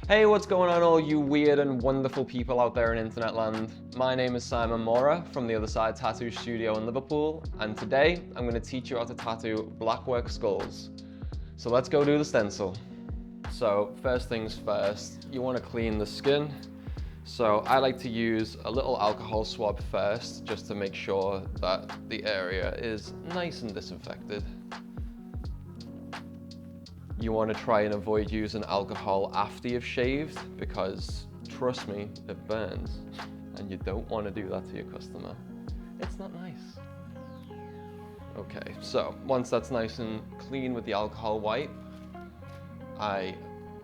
Hey, what's going on all you weird and wonderful people out there in internet land? My name is Simon Mora from the Other Side Tattoo Studio in Liverpool, and today I'm going to teach you how to tattoo Blackwork skulls. So let's go do the stencil. So first things first, you want to clean the skin. So I like to use a little alcohol swab first, just to make sure that the area is nice and disinfected. You want to try and avoid using alcohol after you've shaved because, trust me, it burns. And you don't want to do that to your customer. It's not nice. Okay, so once that's nice and clean with the alcohol wipe, I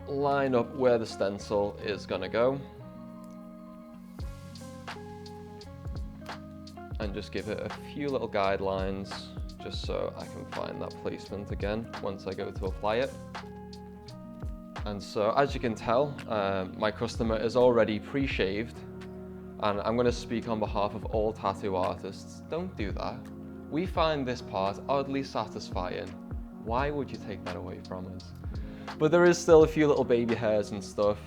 line up where the stencil is going to go. And just give it a few little guidelines just so I can find that placement again once I go to apply it. And so as you can tell, my customer is already pre-shaved, and I'm going to speak on behalf of all tattoo artists. Don't do that. We find this part oddly satisfying. Why would you take that away from us? But there is still a few little baby hairs and stuff,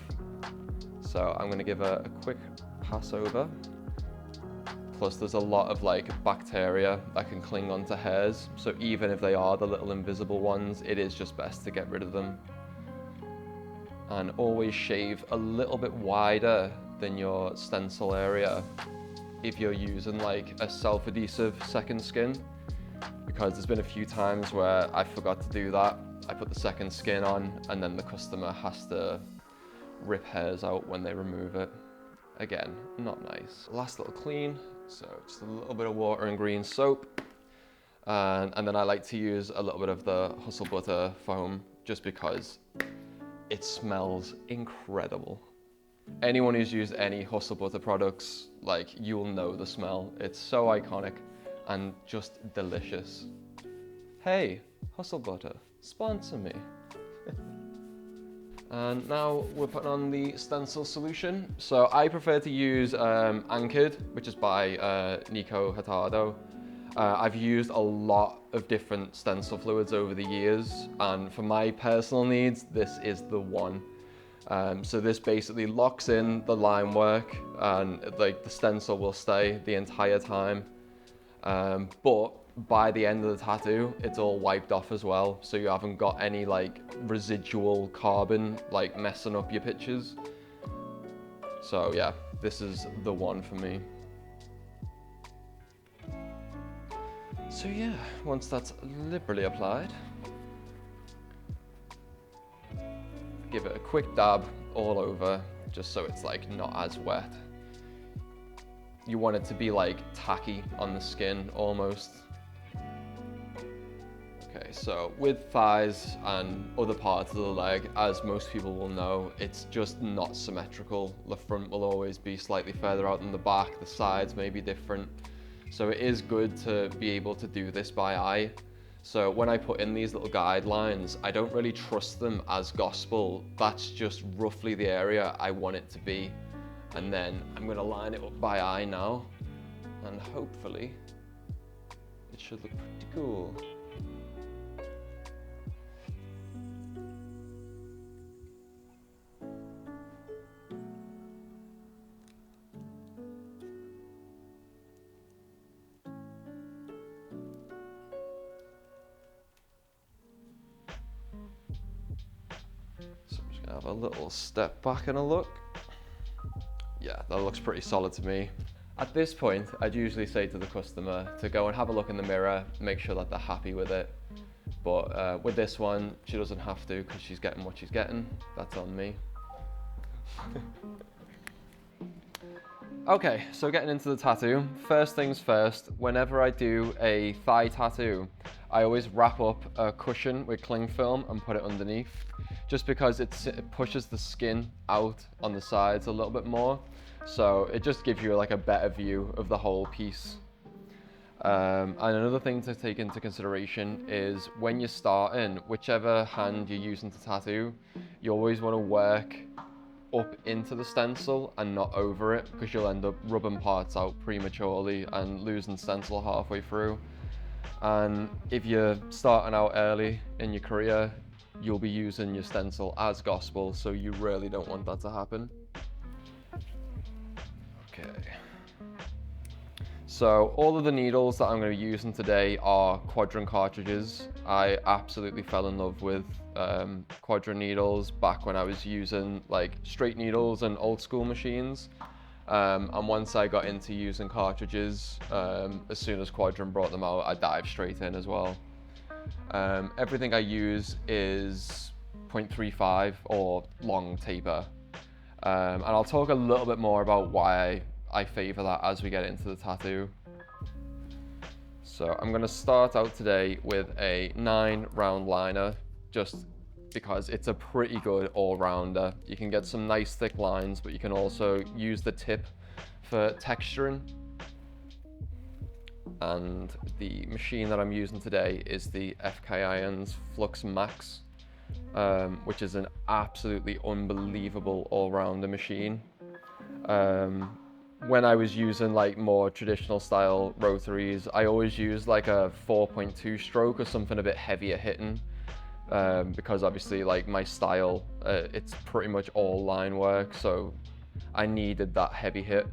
so I'm going to give a quick pass over. Plus there's a lot of bacteria that can cling onto hairs, so even if they are the little invisible ones, it is just best to get rid of them. And always shave a little bit wider than your stencil area if you're using a self-adhesive second skin, because there's been a few times where I forgot to do that. I put the second skin on and then the customer has to rip hairs out when they remove it. Again, not nice. Last little clean. So just a little bit of water and green soap. And then I like to use a little bit of the Hustle Butter foam just because it smells incredible. Anyone who's used any Hustle Butter products, you'll know the smell. It's so iconic and just delicious. Hey, Hustle Butter, sponsor me. And now we're putting on the stencil solution. So I prefer to use Anchored, which is by Nico Hurtado. I've used a lot of different stencil fluids over the years, and for my personal needs, this is the one. So this basically locks in the line work, and the stencil will stay the entire time. But by the end of the tattoo, it's all wiped off as well, so you haven't got any residual carbon messing up your pictures. So yeah, this is the one for me. So yeah, once that's liberally applied, give it a quick dab all over, just so it's not as wet. You want it to be tacky on the skin almost. Okay, so with thighs and other parts of the leg, as most people will know, it's just not symmetrical. The front will always be slightly further out than the back, the sides may be different. So it is good to be able to do this by eye. So when I put in these little guidelines, I don't really trust them as gospel. That's just roughly the area I want it to be. And then I'm going to line it up by eye now, and hopefully it should look pretty cool. So I'm just going to have a little step back and a look. Yeah, that looks pretty solid to me. At this point, I'd usually say to the customer to go and have a look in the mirror, make sure that they're happy with it. But with this one, she doesn't have to because she's getting what she's getting. That's on me. Okay, so getting into the tattoo. First things first, whenever I do a thigh tattoo, I always wrap up a cushion with cling film and put it underneath, just because it pushes the skin out on the sides a little bit more. So it just gives you a better view of the whole piece. And another thing to take into consideration is when you're starting, whichever hand you're using to tattoo, you always want to work up into the stencil and not over it, because you'll end up rubbing parts out prematurely and losing stencil halfway through. And if you're starting out early in your career, you'll be using your stencil as gospel, so you really don't want that to happen. Okay. So all of the needles that I'm going to be using today are quadrant cartridges. I absolutely fell in love with quadrant needles back when I was using like straight needles and old school machines. And once I got into using cartridges, as soon as quadrant brought them out, I dived straight in as well. Everything I use is 0.35 or long taper. And I'll talk a little bit more about why I favor that as we get into the tattoo. So I'm going to start out today with a 9 round liner, just because it's a pretty good all-rounder. You can get some nice thick lines, but you can also use the tip for texturing. And the machine that I'm using today is the FK Irons Flux Max, which is an absolutely unbelievable all-rounder machine. When I was using like more traditional style rotaries, I always used like a 4.2 stroke or something a bit heavier hitting, because obviously like my style, it's pretty much all line work, so I needed that heavy hit.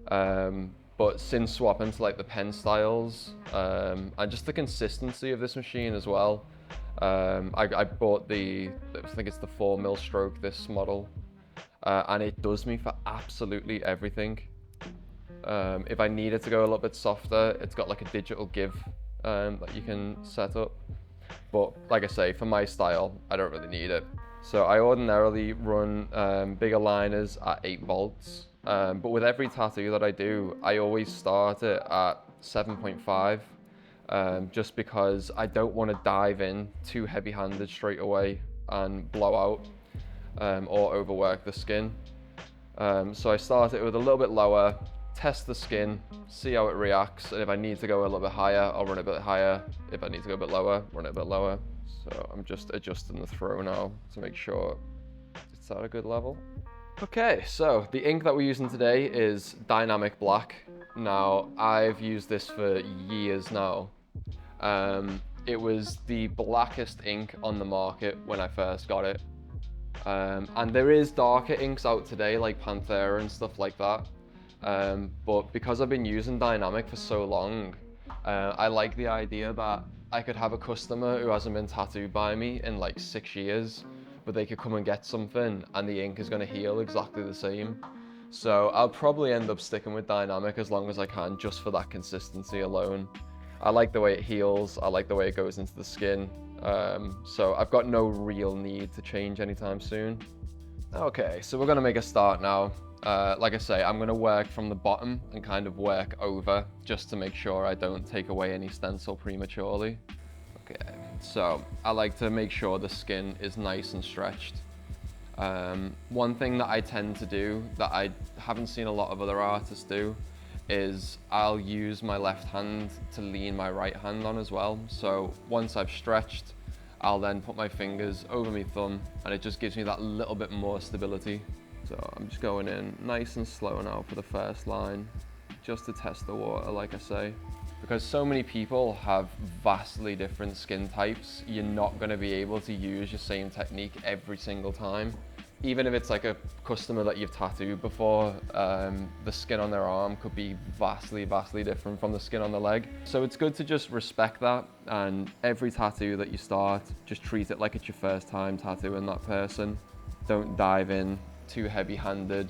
But since swapping to like the pen styles, and just the consistency of this machine as well, I bought I think it's the 4mm stroke, this model, and it does me for absolutely everything. If I need it to go a little bit softer, it's got like a digital give that you can set up. But like I say, for my style, I don't really need it. So I ordinarily run bigger liners at 8 volts. But with every tattoo that I do, I always start it at 7.5, just because I don't want to dive in too heavy-handed straight away and blow out or overwork the skin. So I start it with a little bit lower, test the skin, see how it reacts, and if I need to go a little bit higher, I'll run it a bit higher. If I need to go a bit lower, run it a bit lower. So I'm just adjusting the throw now to make sure it's at a good level. Okay, so the ink that we're using today is Dynamic Black. Now, I've used this for years now. It was the blackest ink on the market when I first got it. And there is darker inks out today, like Panthera and stuff like that. But because I've been using Dynamic for so long, I like the idea that I could have a customer who hasn't been tattooed by me in like 6 years, but they could come and get something and the ink is going to heal exactly the same. So I'll probably end up sticking with Dynamic as long as I can, just for that consistency alone. I like the way it heals, I like the way it goes into the skin, so I've got no real need to change anytime soon. Okay, so we're going to make a start now. Like I say, I'm going to work from the bottom and kind of work over, just to make sure I don't take away any stencil prematurely. Okay, so I like to make sure the skin is nice and stretched. One thing that I tend to do that I haven't seen a lot of other artists do is I'll use my left hand to lean my right hand on as well. So once I've stretched, I'll then put my fingers over my thumb, and it just gives me that little bit more stability. So I'm just going in nice and slow now for the first line, just to test the water, like I say. Because so many people have vastly different skin types, you're not going to be able to use your same technique every single time. Even if it's like a customer that you've tattooed before, the skin on their arm could be vastly different from the skin on the leg. So it's good to just respect that, and every tattoo that you start, just treat it like it's your first time tattooing that person. Don't dive in too heavy-handed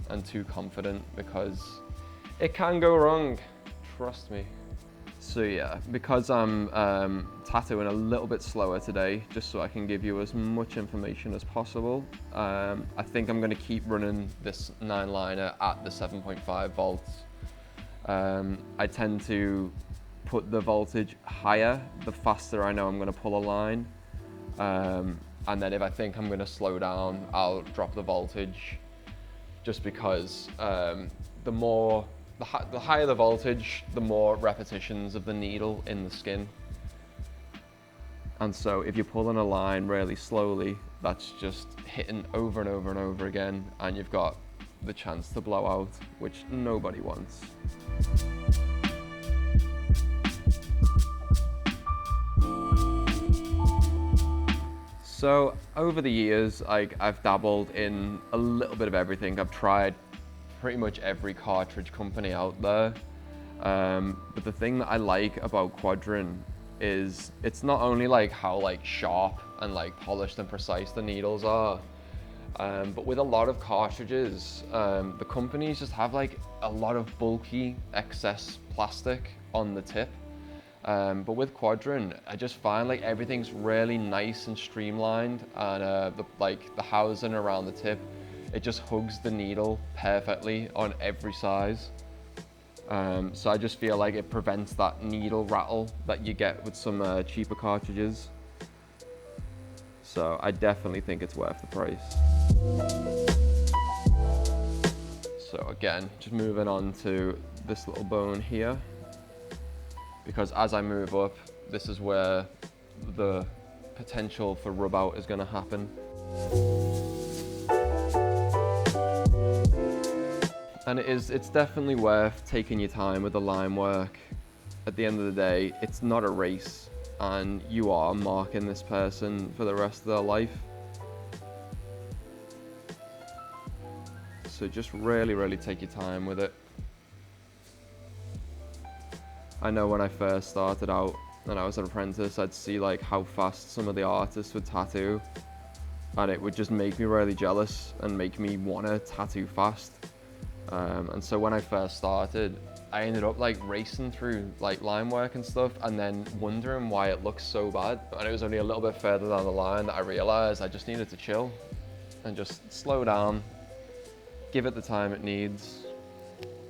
and too confident, because it can go wrong, trust me. So yeah, because I'm tattooing a little bit slower today, just so I can give you as much information as possible, I think I'm going to keep running this 9 liner at the 7.5 volts. I tend to put the voltage higher the faster I know I'm going to pull a line, and then if I think I'm going to slow down, I'll drop the voltage, just because the higher the voltage, the more repetitions of the needle in the skin. And so if you're pulling a line really slowly, that's just hitting over and over and over again, and you've got the chance to blow out, which nobody wants. So over the years, I've dabbled in a little bit of everything. I've tried pretty much every cartridge company out there. But the thing that I like about Quadrant is it's not only like how like sharp and like polished and precise the needles are, but with a lot of cartridges, the companies just have like a lot of bulky excess plastic on the tip. But with Quadrant, I just find like everything's really nice and streamlined, and the housing around the tip, it just hugs the needle perfectly on every size. So I just feel like it prevents that needle rattle that you get with some cheaper cartridges. So I definitely think it's worth the price. So again, just moving on to this little bone here, because as I move up, this is where the potential for rub out is going to happen. And it's definitely worth taking your time with the line work. At the end of the day, it's not a race, and you are marking this person for the rest of their life. So just really take your time with it. I know when I first started out and I was an apprentice, I'd see like how fast some of the artists would tattoo, and it would just make me really jealous and make me want to tattoo fast. And so when I first started, I ended up like racing through like line work and stuff, and then wondering why it looks so bad. And it was only a little bit further down the line that I realized I just needed to chill and just slow down, give it the time it needs.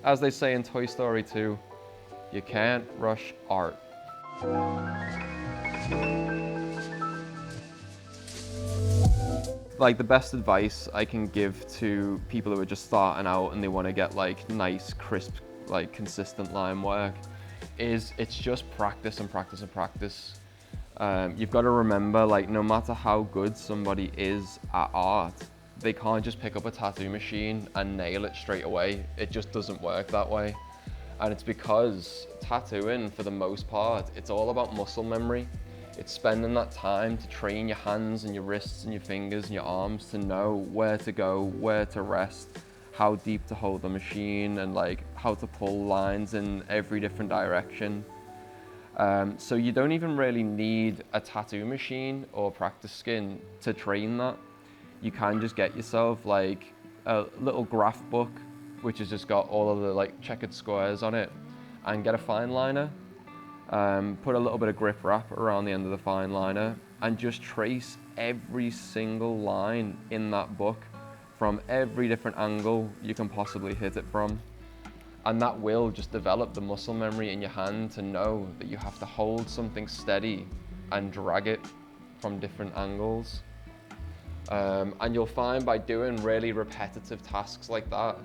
As they say in Toy Story 2, you can't rush art. Like the best advice I can give to people who are just starting out and they want to get like nice, crisp, like consistent line work is it's just practice and practice and practice. You've got to remember, like, no matter how good somebody is at art, they can't just pick up a tattoo machine and nail it straight away. It just doesn't work that way. And it's because tattooing, for the most part, it's all about muscle memory. It's spending that time to train your hands and your wrists and your fingers and your arms to know where to go, where to rest, how deep to hold the machine, and like how to pull lines in every different direction. So you don't even really need a tattoo machine or practice skin to train that. You can just get yourself like a little graph book, which has just got all of the like checkered squares on it, and get a fine liner. Put a little bit of grip wrap around the end of the fine liner and just trace every single line in that book from every different angle you can possibly hit it from. And that will just develop the muscle memory in your hand to know that you have to hold something steady and drag it from different angles. And you'll find by doing really repetitive tasks like that,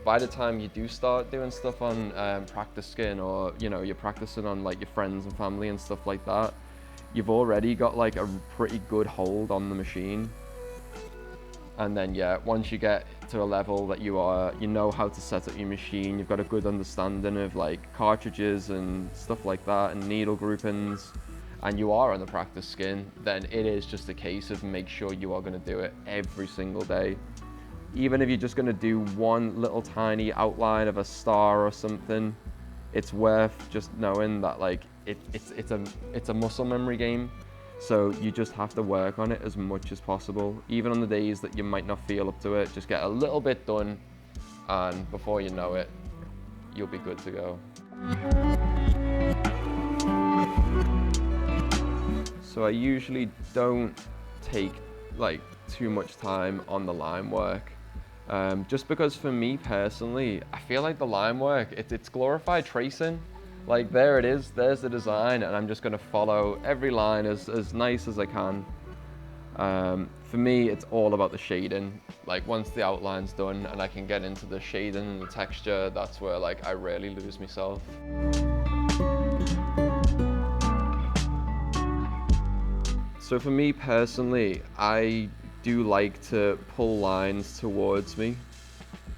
by the time you do start doing stuff on practice skin, or you know, you're practicing on like your friends and family and stuff like that, you've already got like a pretty good hold on the machine. And then yeah, once you get to a level that you know how to set up your machine, you've got a good understanding of like cartridges and stuff like that and needle groupings, and you are on the practice skin, then it is just a case of make sure you are going to do it every single day. Even if you're just going to do one little tiny outline of a star or something, it's worth just knowing that like it's a muscle memory game. So you just have to work on it as much as possible. Even on the days that you might not feel up to it, just get a little bit done, and before you know it, you'll be good to go. So I usually don't take like too much time on the line work. Just because for me personally, I feel like the line work, it's glorified tracing. Like there it is, there's the design, and I'm just gonna follow every line as nice as I can. For me, it's all about the shading. Like once the outline's done and I can get into the shading and the texture, that's where like I really lose myself. So for me personally, I do like to pull lines towards me.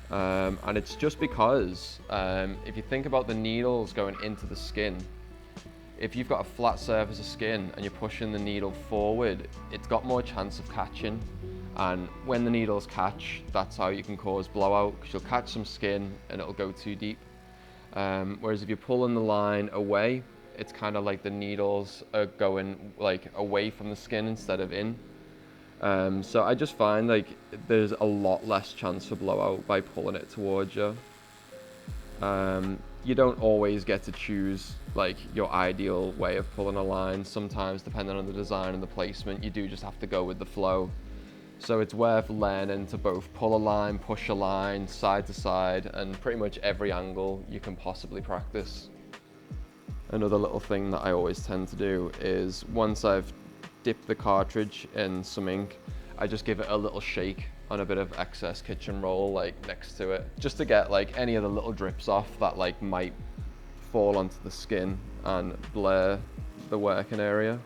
And it's just because if you think about the needles going into the skin, If you've got a flat surface of skin and you're pushing the needle forward, it's got more chance of catching. And when the needles catch, that's how you can cause blowout, because you'll catch some skin and it'll go too deep. Whereas if you're pulling the line away, it's kind of like the needles are going like away from the skin instead of in. So I just find like there's a lot less chance for blowout by pulling it towards you. You don't always get to choose like your ideal way of pulling a line. Sometimes, depending on the design and the placement, you do just have to go with the flow. So it's worth learning to both pull a line, push a line, side to side, and pretty much every angle you can possibly practice. Another little thing that I always tend to do is once I've dipped the cartridge in some ink, I just give it a little shake on a bit of excess kitchen roll like next to it, just to get like any of the little drips off that like might fall onto the skin and blur the working area.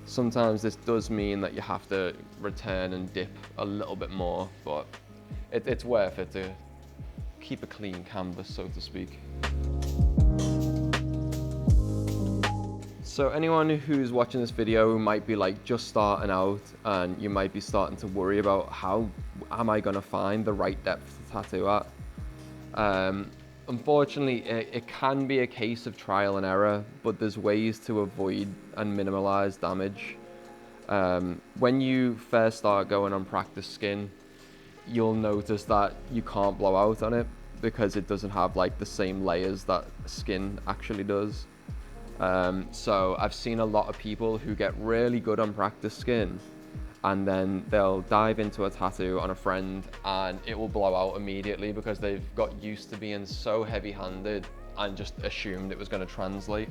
Sometimes this does mean that you have to return and dip a little bit more, but it's worth it to keep a clean canvas, so to speak. So anyone who's watching this video who might be like just starting out, and you might be starting to worry about how am I going to find the right depth to tattoo at, unfortunately it can be a case of trial and error, but there's ways to avoid and minimize damage. When you first start going on practice skin, you'll notice that you can't blow out on it because it doesn't have like the same layers that skin actually does. So I've seen a lot of people who get really good on practice skin, and then they'll dive into a tattoo on a friend and it will blow out immediately because they've got used to being so heavy-handed and just assumed it was going to translate.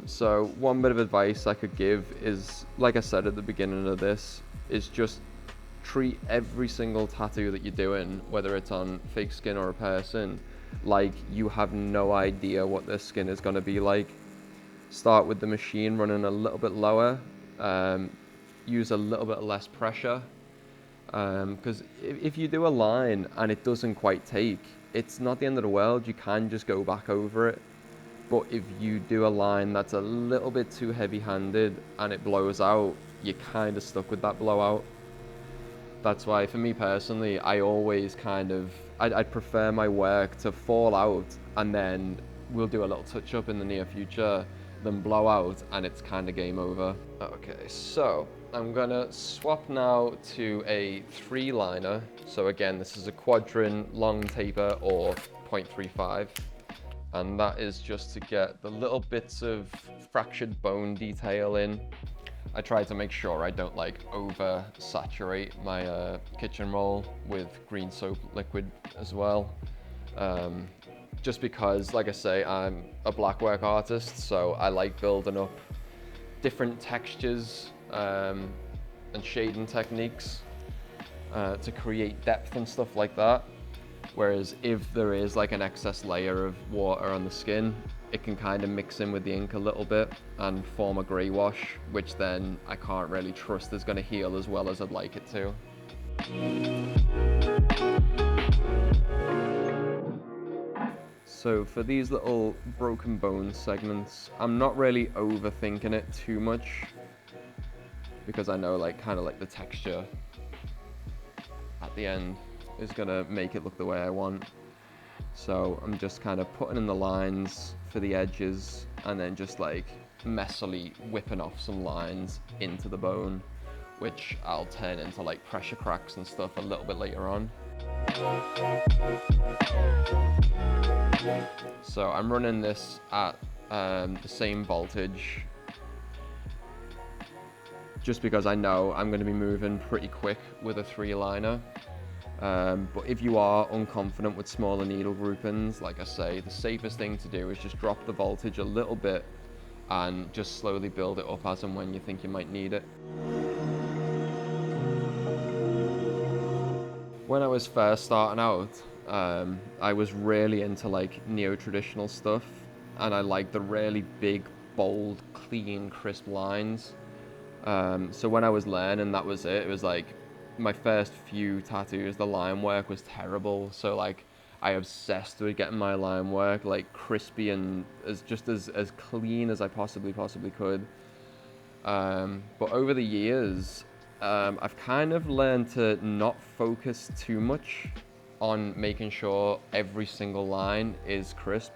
So one bit of advice I could give is, like I said at the beginning of this, is just treat every single tattoo that you're doing, whether it's on fake skin or a person, like you have no idea what their skin is going to be like. Start with the machine running a little bit lower, use a little bit less pressure, because if you do a line and it doesn't quite take, it's not the end of the world. You can just go back over it. But if you do a line that's a little bit too heavy-handed and it blows out, you're kind of stuck with that blowout. That's why for me personally, I always I'd prefer my work to fall out and then we'll do a little touch-up in the near future, than blow out and it's kind of game over. Okay, so I'm gonna swap now to a 3-liner. So again, this is a quadrant, long taper, or 0.35. And that is just to get the little bits of fractured bone detail in. I try to make sure I don't like over saturate my kitchen roll with green soap liquid as well. Just because, like I say, I'm a blackwork artist, so I like building up different textures and shading techniques to create depth and stuff like that. Whereas if there is like an excess layer of water on the skin, it can kind of mix in with the ink a little bit and form a grey wash, which then I can't really trust is going to heal as well as I'd like it to. So for these little broken bone segments, I'm not really overthinking it too much because I know kind of the texture at the end is gonna make it look the way I want. So I'm just kind of putting in the lines for the edges and then just messily whipping off some lines into the bone, which I'll turn into pressure cracks and stuff a little bit later on. So I'm running this at the same voltage just because I know I'm going to be moving pretty quick with a 3-liner. But if you are unconfident with smaller needle groupings, like I say, the safest thing to do is just drop the voltage a little bit and just slowly build it up as and when you think you might need it. When I was first starting out, I was really into neo-traditional stuff, and I liked the really big, bold, clean, crisp lines. So when I was learning, that was it. It was my first few tattoos, the line work was terrible. So I I obsessed with getting my line work like crispy and as clean as I possibly could. But over the years, I've kind of learned to not focus too much on making sure every single line is crisp.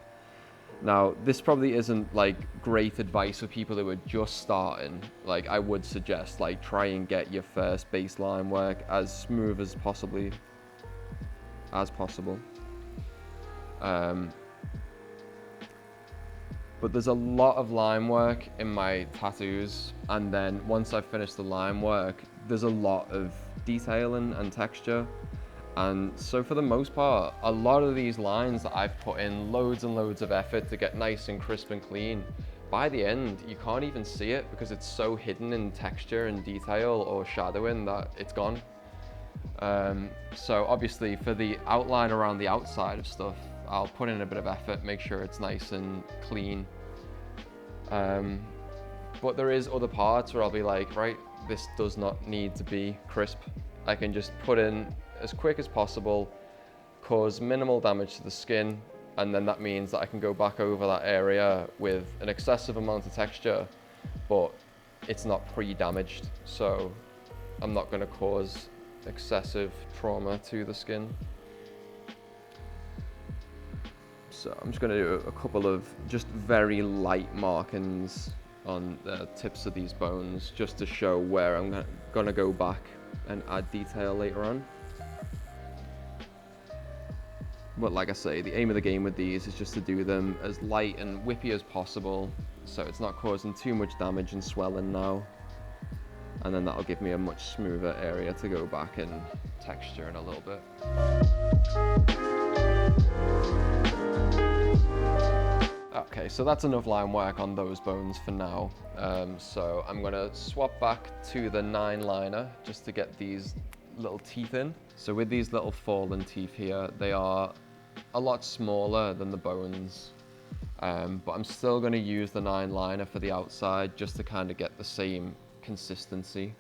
Now, this probably isn't like great advice for people who are just starting. Like, I would suggest like try and get your first baseline work as smooth as possible. But there's a lot of line work in my tattoos, and then once I've finished the line work, there's a lot of detailing and texture. And so for the most part, a lot of these lines that I've put in loads and loads of effort to get nice and crisp and clean, by the end, you can't even see it because it's so hidden in texture and detail or shadowing that it's gone. So obviously for the outline around the outside of stuff, I'll put in a bit of effort, make sure it's nice and clean. But there is other parts where I'll be like, right, this does not need to be crisp. I can just put in as quick as possible, cause minimal damage to the skin, and then that means that I can go back over that area with an excessive amount of texture, but it's not pre-damaged, so I'm not going to cause excessive trauma to the skin. So I'm just going to do a couple of just very light markings on the tips of these bones just to show where I'm going to go back and add detail later on. But like I say, the aim of the game with these is just to do them as light and whippy as possible, so it's not causing too much damage and swelling now. And then that'll give me a much smoother area to go back and texture in a little bit. Okay, so that's enough line work on those bones for now. So I'm gonna swap back to the 9 liner just to get these little teeth in. So with these little fallen teeth here, they are a lot smaller than the bones, but I'm still going to use the 9 liner for the outside just to kind of get the same consistency.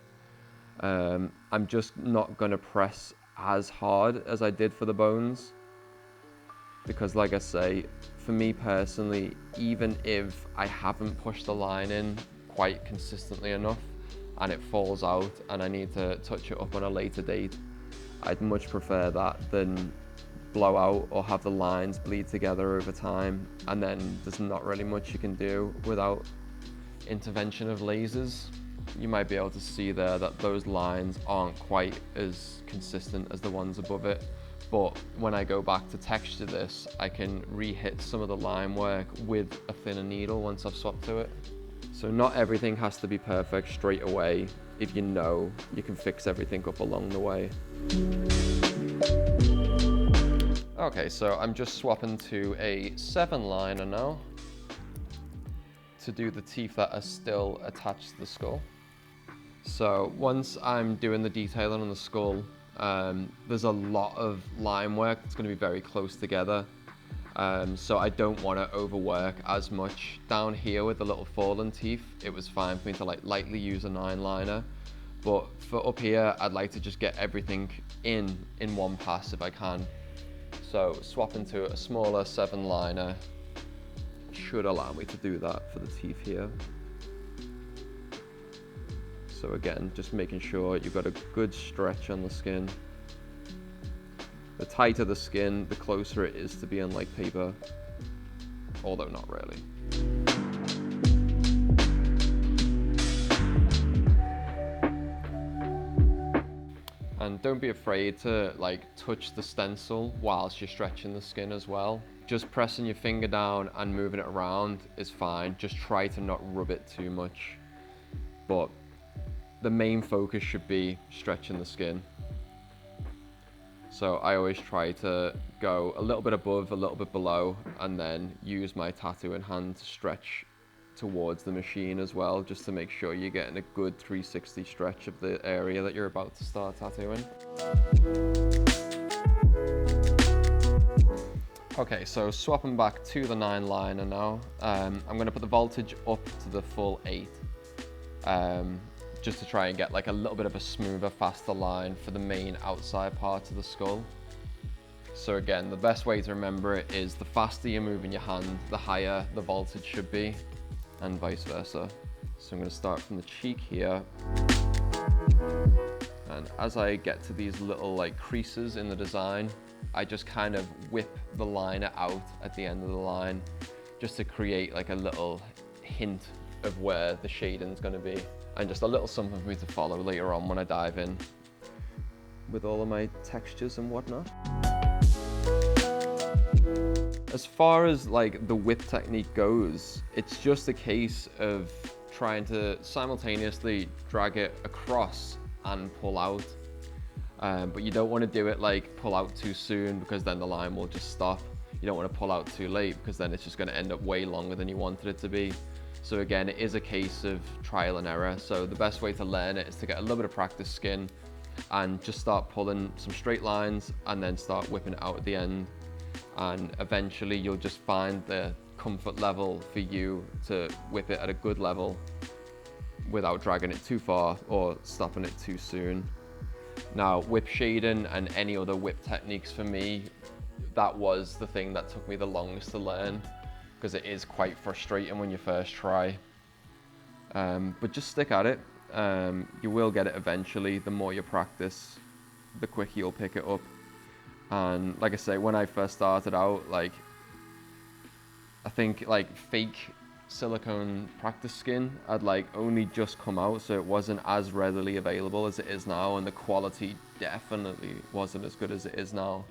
I'm just not going to press as hard as I did for the bones, because like I say, for me personally, even if I haven't pushed the line in quite consistently enough and it falls out and I need to touch it up on a later date, I'd much prefer that than blow out or have the lines bleed together over time, and then there's not really much you can do without intervention of lasers. You might be able to see there that those lines aren't quite as consistent as the ones above it, but when I go back to texture this, I can re-hit some of the line work with a thinner needle once I've swapped to it. So not everything has to be perfect straight away if you know you can fix everything up along the way. Okay, so I'm just swapping to a 7 liner now to do the teeth that are still attached to the skull. So once I'm doing the detailing on the skull, there's a lot of line work that's going to be very close together. So I don't want to overwork as much. Down here with the little fallen teeth, it was fine for me to like lightly use a 9 liner. But for up here, I'd like to just get everything in one pass if I can. So swapping to a smaller 7 liner should allow me to do that for the teeth here. So again, just making sure you've got a good stretch on the skin. The tighter the skin, the closer it is to being like paper, although not really. And don't be afraid to like touch the stencil whilst you're stretching the skin as well. Just pressing your finger down and moving it around is fine. Just try to not rub it too much. But the main focus should be stretching the skin. So I always try to go a little bit above, a little bit below, and then use my tattoo in hand to stretch towards the machine as well, just to make sure you're getting a good 360 stretch of the area that you're about to start tattooing. Okay, so swapping back to the 9 liner now. I'm going to put the voltage up to the full 8, just to try and get like a little bit of a smoother, faster line for the main outside part of the skull. So again, the best way to remember it is the faster you're moving your hand, the higher the voltage should be, and vice versa. So I'm going to start from the cheek here. And as I get to these little like creases in the design, I just kind of whip the liner out at the end of the line, just to create like a little hint of where the shading's going to be, and just a little something for me to follow later on when I dive in with all of my textures and whatnot. As far as like the whip technique goes, it's just a case of trying to simultaneously drag it across and pull out. But you don't want to do it like pull out too soon, because then the line will just stop. You don't want to pull out too late, because then it's just going to end up way longer than you wanted it to be. So again, it is a case of trial and error. So the best way to learn it is to get a little bit of practice skin and just start pulling some straight lines and then start whipping it out at the end. And eventually you'll just find the comfort level for you to whip it at a good level without dragging it too far or stopping it too soon. Now, whip shading and any other whip techniques for me, that was the thing that took me the longest to learn, because it is quite frustrating when you first try. But just stick at it. You will get it eventually. The more you practice, the quicker you'll pick it up. And like I say, when I first started out, like, I think like fake silicone practice skin had like only just come out, so it wasn't as readily available as it is now, and the quality definitely wasn't as good as it is now.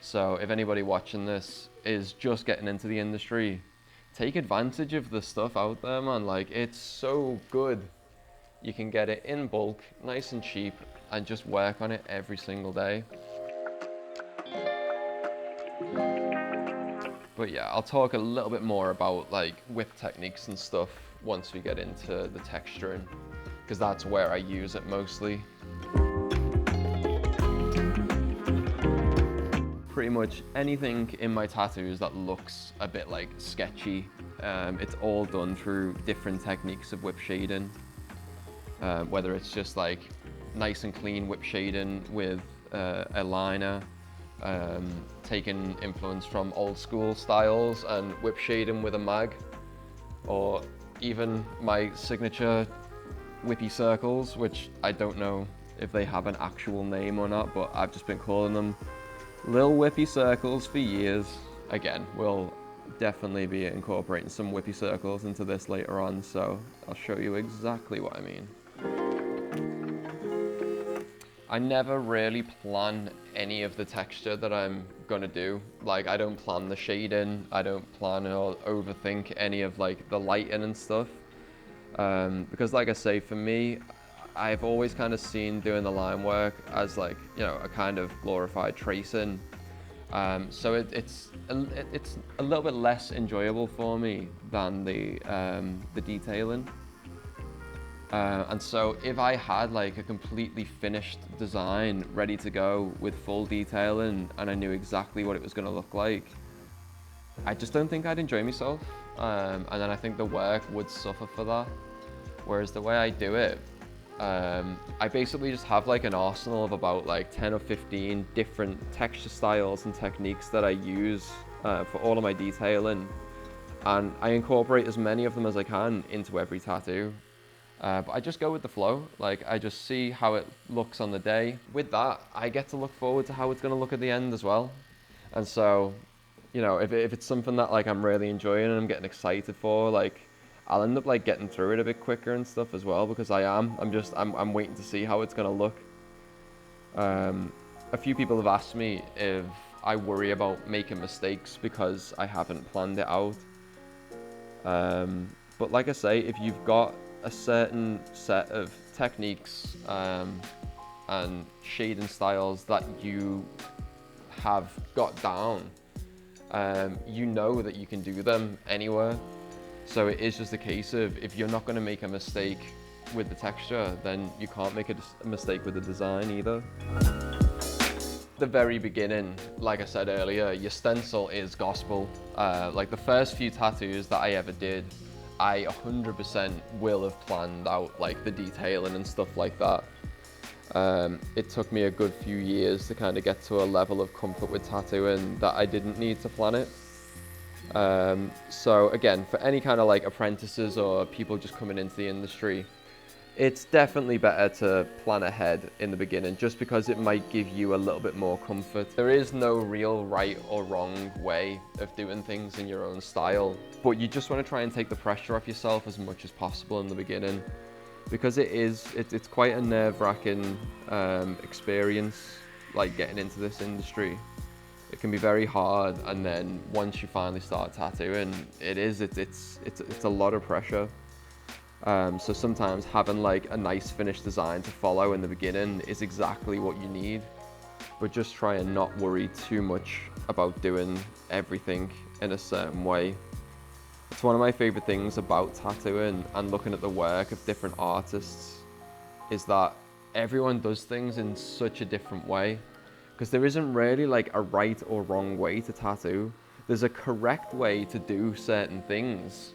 So if anybody watching this is just getting into the industry, take advantage of the stuff out there, man. Like, it's so good. You can get it in bulk, nice and cheap, and just work on it every single day. But yeah, I'll talk a little bit more about like whip techniques and stuff once we get into the texturing, because that's where I use it mostly. Pretty much anything in my tattoos that looks a bit like sketchy, it's all done through different techniques of whip shading. Whether it's just like nice and clean whip shading with a liner, taking influence from old school styles and whip shading with a mag, or even my signature whippy circles, which I don't know if they have an actual name or not, but I've just been calling them little whippy circles for years. Again, we'll definitely be incorporating some whippy circles into this later on, so I'll show you exactly what I mean. I never really plan any of the texture that I'm gonna do. Like, I don't plan the shading, I don't plan or overthink any of like the lighting and stuff. Because like I say, for me, I've always kind of seen doing the line work as like, you know, a kind of glorified tracing. So it's a little bit less enjoyable for me than the detailing. And so if I had like a completely finished design ready to go with full detailing and I knew exactly what it was going to look like, I just don't think I'd enjoy myself. And then I think the work would suffer for that. Whereas the way I do it, I basically just have like an arsenal of about like 10 or 15 different texture styles and techniques that I use for all of my detailing. And I incorporate as many of them as I can into every tattoo. But I just go with the flow. Like, I just see how it looks on the day. With that, I get to look forward to how it's going to look at the end as well. And so, you know, if it's something that like I'm really enjoying and I'm getting excited for, like, I'll end up like getting through it a bit quicker and stuff as well, because I'm waiting to see how it's going to look. A few people have asked me if I worry about making mistakes because I haven't planned it out. But like I say, if you've got a certain set of techniques and shading styles that you have got down, you know that you can do them anywhere. So it is just a case of, if you're not going to make a mistake with the texture, then you can't make a mistake with the design either. The very beginning, like I said earlier, your stencil is gospel. Like the first few tattoos that I ever did, I 100% will have planned out like the detailing and stuff like that. It took me a good few years to kind of get to a level of comfort with tattooing that I didn't need to plan it. So again, for any kind of like apprentices or people just coming into the industry, it's definitely better to plan ahead in the beginning, just because it might give you a little bit more comfort. There is no real right or wrong way of doing things in your own style, but you just want to try and take the pressure off yourself as much as possible in the beginning, because it's quite a nerve-wracking experience, like getting into this industry. It can be very hard, and then once you finally start tattooing, it's a lot of pressure. So sometimes having like a nice finished design to follow in the beginning is exactly what you need, but just try and not worry too much about doing everything in a certain way. It's one of my favorite things about tattooing and looking at the work of different artists, is that everyone does things in such a different way, because there isn't really like a right or wrong way to tattoo. There's a correct way to do certain things.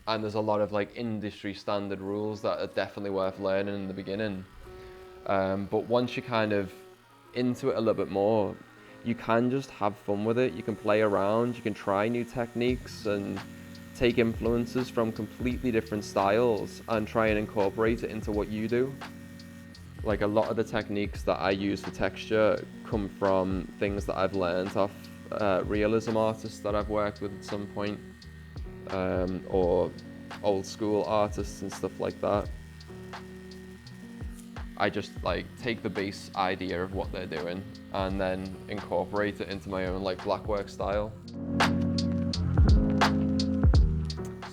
And there's a lot of like industry standard rules that are definitely worth learning in the beginning. But once you're kind of into it a little bit more, you can just have fun with it. You can play around, you can try new techniques and take influences from completely different styles and try and incorporate it into what you do. Like a lot of the techniques that I use for texture come from things that I've learned off realism artists that I've worked with at some point. Or old school artists and stuff like that. I just like take the base idea of what they're doing and then incorporate it into my own like Blackwork style.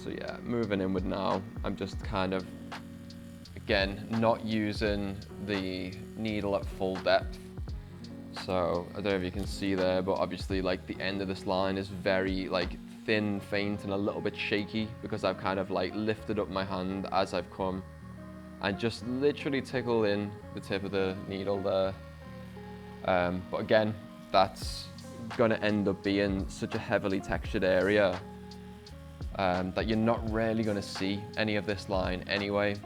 So yeah, moving inward now, I'm just kind of, again, not using the needle at full depth. So I don't know if you can see there, but obviously like the end of this line is very like thin, faint, and a little bit shaky, because I've kind of like lifted up my hand as I've come and just literally tickle in the tip of the needle there. But again, that's gonna end up being such a heavily textured area that you're not really gonna see any of this line anyway.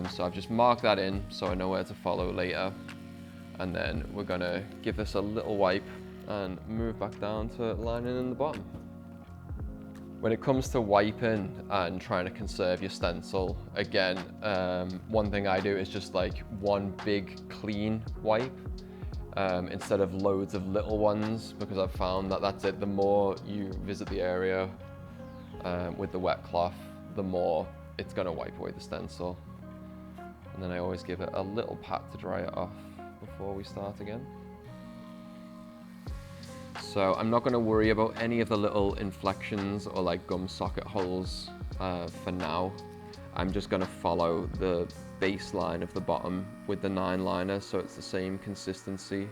So I've just marked that in so I know where to follow later. And then we're gonna give this a little wipe and move back down to lining in the bottom. When it comes to wiping and trying to conserve your stencil, again, one thing I do is just like one big clean wipe instead of loads of little ones, because I've found that that's it. The more you visit the area with the wet cloth, the more it's gonna wipe away the stencil. And then I always give it a little pat to dry it off before we start again. So I'm not going to worry about any of the little inflections or like gum socket holes for now. I'm just going to follow the baseline of the bottom with the 9 liner, so it's the same consistency.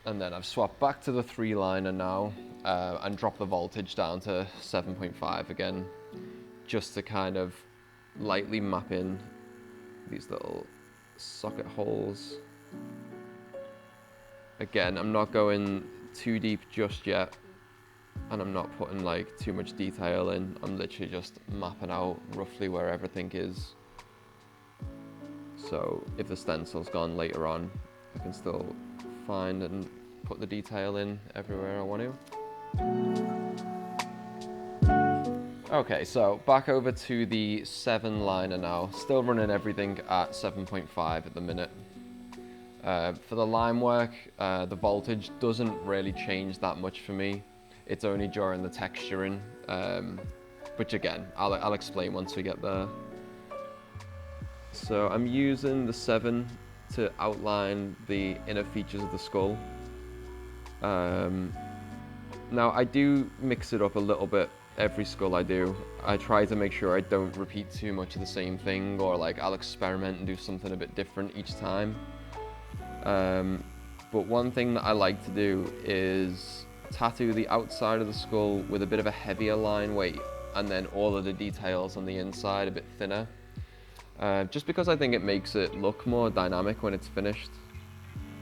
And then I've swapped back to the 3 liner now and dropped the voltage down to 7.5 again, just to kind of lightly map in these little socket holes. Again, I'm not going too deep just yet, and I'm not putting like too much detail in. I'm literally just mapping out roughly where everything is. So if the stencil's gone later on, I can still find and put the detail in everywhere I want to. Okay, so back over to the 7 liner now. Still running everything at 7.5 at the minute. For the line work, the voltage doesn't really change that much for me. It's only during the texturing, which again, I'll explain once we get there. So I'm using the 7 to outline the inner features of the skull. Now I do mix it up a little bit. Every skull I do, I try to make sure I don't repeat too much of the same thing, or like I'll experiment and do something a bit different each time. But one thing that I like to do is tattoo the outside of the skull with a bit of a heavier line weight, and then all of the details on the inside a bit thinner. Just because I think it makes it look more dynamic when it's finished,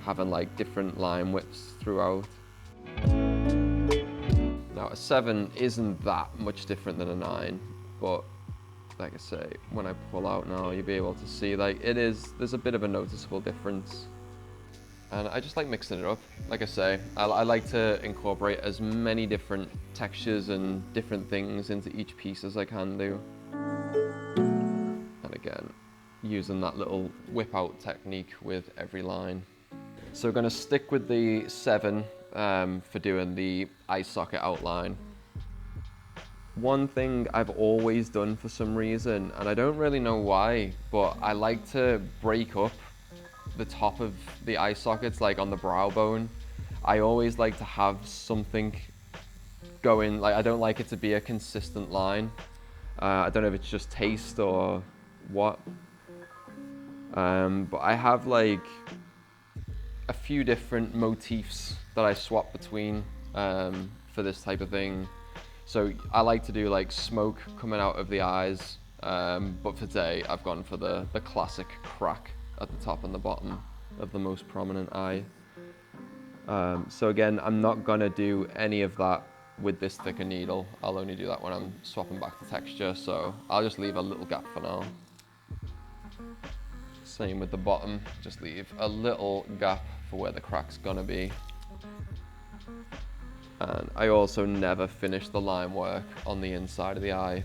having like different line widths throughout. Now a 7 isn't that much different than a 9, but like I say, when I pull out now, you'll be able to see like there's a bit of a noticeable difference. And I just like mixing it up. Like I say, I like to incorporate as many different textures and different things into each piece as I can do. And again, using that little whip out technique with every line. So we're gonna stick with the 7 for doing the eye socket outline. One thing I've always done for some reason, and I don't really know why, but I like to break up the top of the eye sockets, like on the brow bone. I always like to have something going, like I don't like it to be a consistent line. I don't know if it's just taste or what. But I have like a few different motifs that I swap between for this type of thing. So I like to do like smoke coming out of the eyes, but for today I've gone for the classic crack at the top and the bottom of the most prominent eye. So again, I'm not gonna do any of that with this thicker needle. I'll only do that when I'm swapping back the texture, so I'll just leave a little gap for now. Same with the bottom, just leave a little gap for where the crack's gonna be. And I also never finish the line work on the inside of the eye.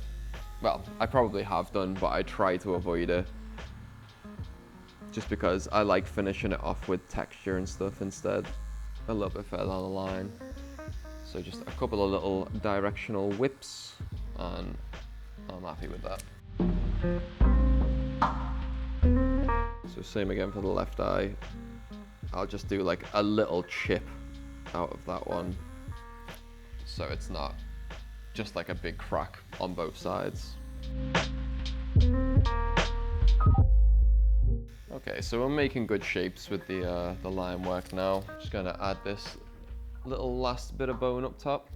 Well, I probably have done, but I try to avoid it, just because I like finishing it off with texture and stuff instead, a little bit further down the line. So just a couple of little directional whips, and I'm happy with that. So same again for the left eye. I'll just do like a little chip out of that one, so it's not just like a big crack on both sides. Okay, so we're making good shapes with the line work now. Just gonna add this little last bit of bone up top.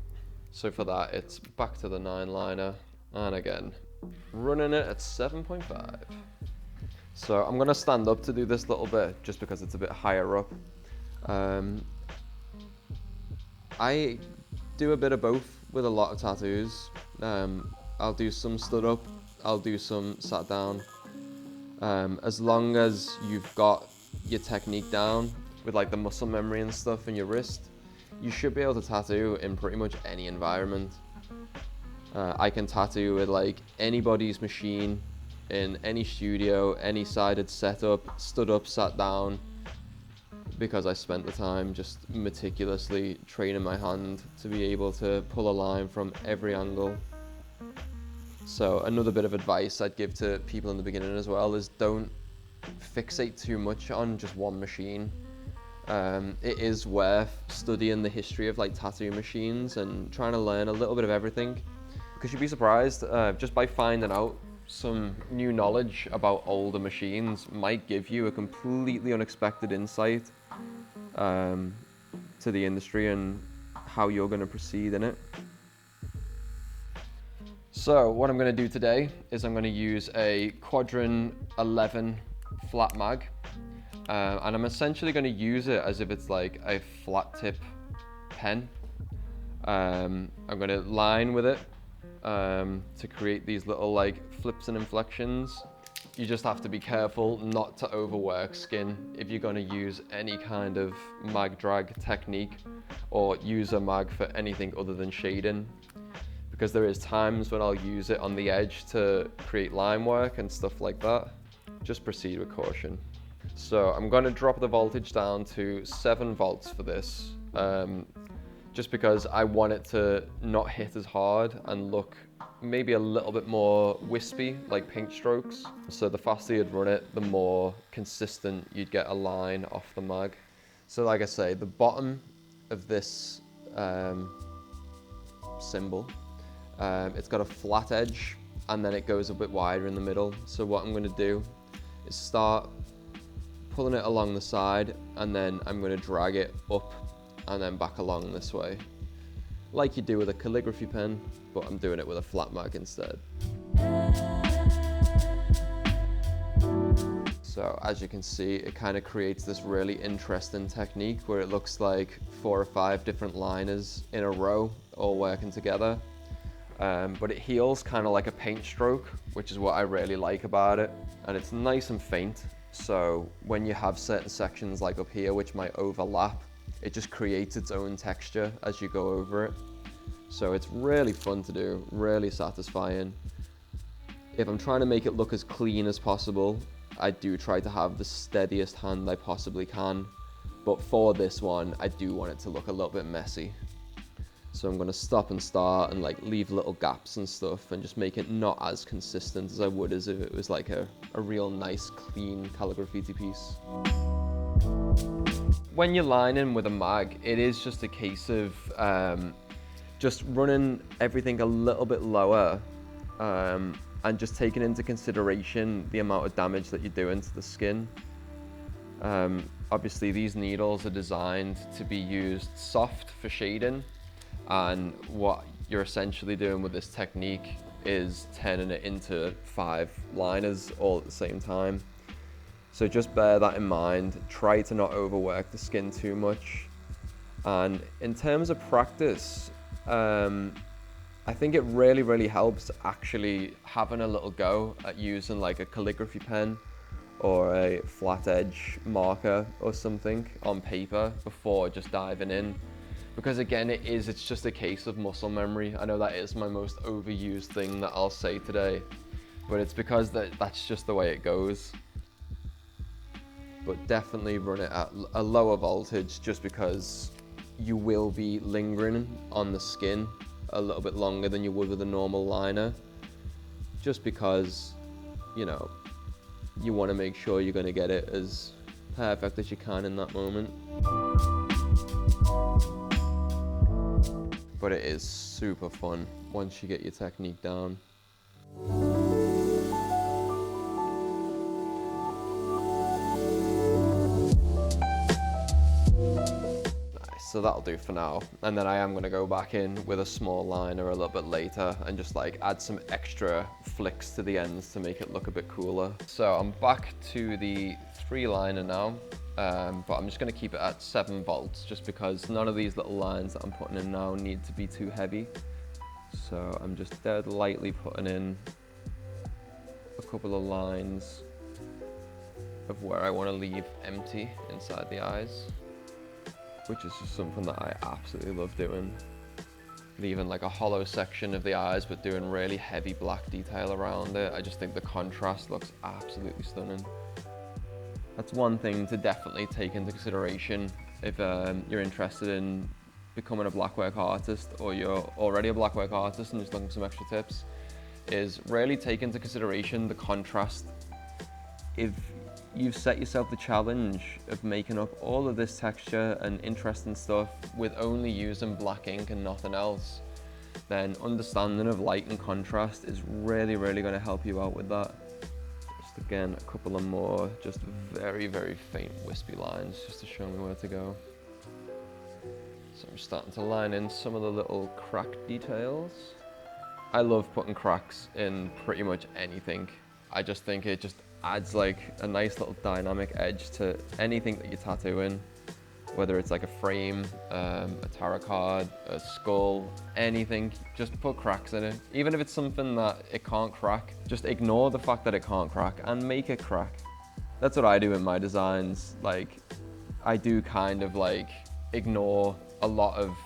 So for that, it's back to the 9 liner, and again, running it at 7.5. So I'm gonna stand up to do this little bit, just because it's a bit higher up. I do a bit of both with a lot of tattoos. I'll do some stood up, I'll do some sat down. As long as you've got your technique down with like the muscle memory and stuff in your wrist, you should be able to tattoo in pretty much any environment. I can tattoo with like anybody's machine, in any studio, any sided setup, stood up, sat down, because I spent the time just meticulously training my hand to be able to pull a line from every angle. So another bit of advice I'd give to people in the beginning as well is don't fixate too much on just one machine. It is worth studying the history of like tattoo machines and trying to learn a little bit of everything, because you'd be surprised just by finding out some new knowledge about older machines might give you a completely unexpected insight to the industry and how you're going to proceed in it. So what I'm going to do today is I'm going to use a Quadrant 11 flat mag, and I'm essentially going to use it as if it's like a flat tip pen. I'm going to line with it to create these little like flips and inflections. You just have to be careful not to overwork skin if you're going to use any kind of mag drag technique or use a mag for anything other than shading, because there is times when I'll use it on the edge to create line work and stuff like that. Just proceed with caution. So I'm going to drop the voltage down to 7 volts for this, just because I want it to not hit as hard and look maybe a little bit more wispy, like paint strokes. So the faster you'd run it, the more consistent you'd get a line off the mag. So like I say, the bottom of this symbol, it's got a flat edge and then it goes a bit wider in the middle. So what I'm going to do is start pulling it along the side, and then I'm going to drag it up and then back along this way, like you do with a calligraphy pen, but I'm doing it with a flat mag instead. So So as you can see, it kind of creates this really interesting technique where it looks like 4 or 5 different liners in a row all working together. But it heals kind of like a paint stroke, which is what I really like about it. And it's nice and faint. So when you have certain sections like up here, which might overlap, it just creates its own texture as you go over it. So it's really fun to do, really satisfying. If I'm trying to make it look as clean as possible, I do try to have the steadiest hand I possibly can. But for this one, I do want it to look a little bit messy. So I'm gonna stop and start and like leave little gaps and stuff and just make it not as consistent as I would as if it was like a real nice, clean calligraffiti piece. When you're lining with a mag, it is just a case of just running everything a little bit lower and just taking into consideration the amount of damage that you're doing to the skin. Obviously these needles are designed to be used soft for shading, and what you're essentially doing with this technique is turning it into 5 liners all at the same time. So just bear that in mind. Try to not overwork the skin too much. And in terms of practice, I think it really helps actually having a little go at using like a calligraphy pen or a flat edge marker or something on paper before just diving in. Because again, it's just a case of muscle memory. I know that is my most overused thing that I'll say today, but it's because that's just the way it goes. But definitely run it at a lower voltage just because you will be lingering on the skin a little bit longer than you would with a normal liner. Just because, you know, you want to make sure you're going to get it as perfect as you can in that moment. But it is super fun once you get your technique down. So that'll do for now. And then I am gonna go back in with a small liner a little bit later and just like add some extra flicks to the ends to make it look a bit cooler. So I'm back to the 3 liner now, but I'm just gonna keep it at 7 volts just because none of these little lines that I'm putting in now need to be too heavy. So I'm just dead lightly putting in a couple of lines of where I wanna leave empty inside the eyes, which is just something that I absolutely love doing. Leaving like a hollow section of the eyes, but doing really heavy black detail around it. I just think the contrast looks absolutely stunning. That's one thing to definitely take into consideration if you're interested in becoming a blackwork artist, or you're already a blackwork artist and just looking for some extra tips, is really take into consideration the contrast. If you've set yourself the challenge of making up all of this texture and interesting stuff with only using black ink and nothing else, then understanding of light and contrast is really going to help you out with that. Just again, a couple of more just very faint wispy lines just to show me where to go. So I'm starting to line in some of the little crack details. I love putting cracks in pretty much anything. I just think it just adds like a nice little dynamic edge to anything that you're tattooing, whether it's like a frame, a tarot card, a skull, anything. Just put cracks in it. Even if it's something that it can't crack, just ignore the fact that it can't crack and make it crack. That's what I do in my designs. Like, I do kind of like ignore a lot of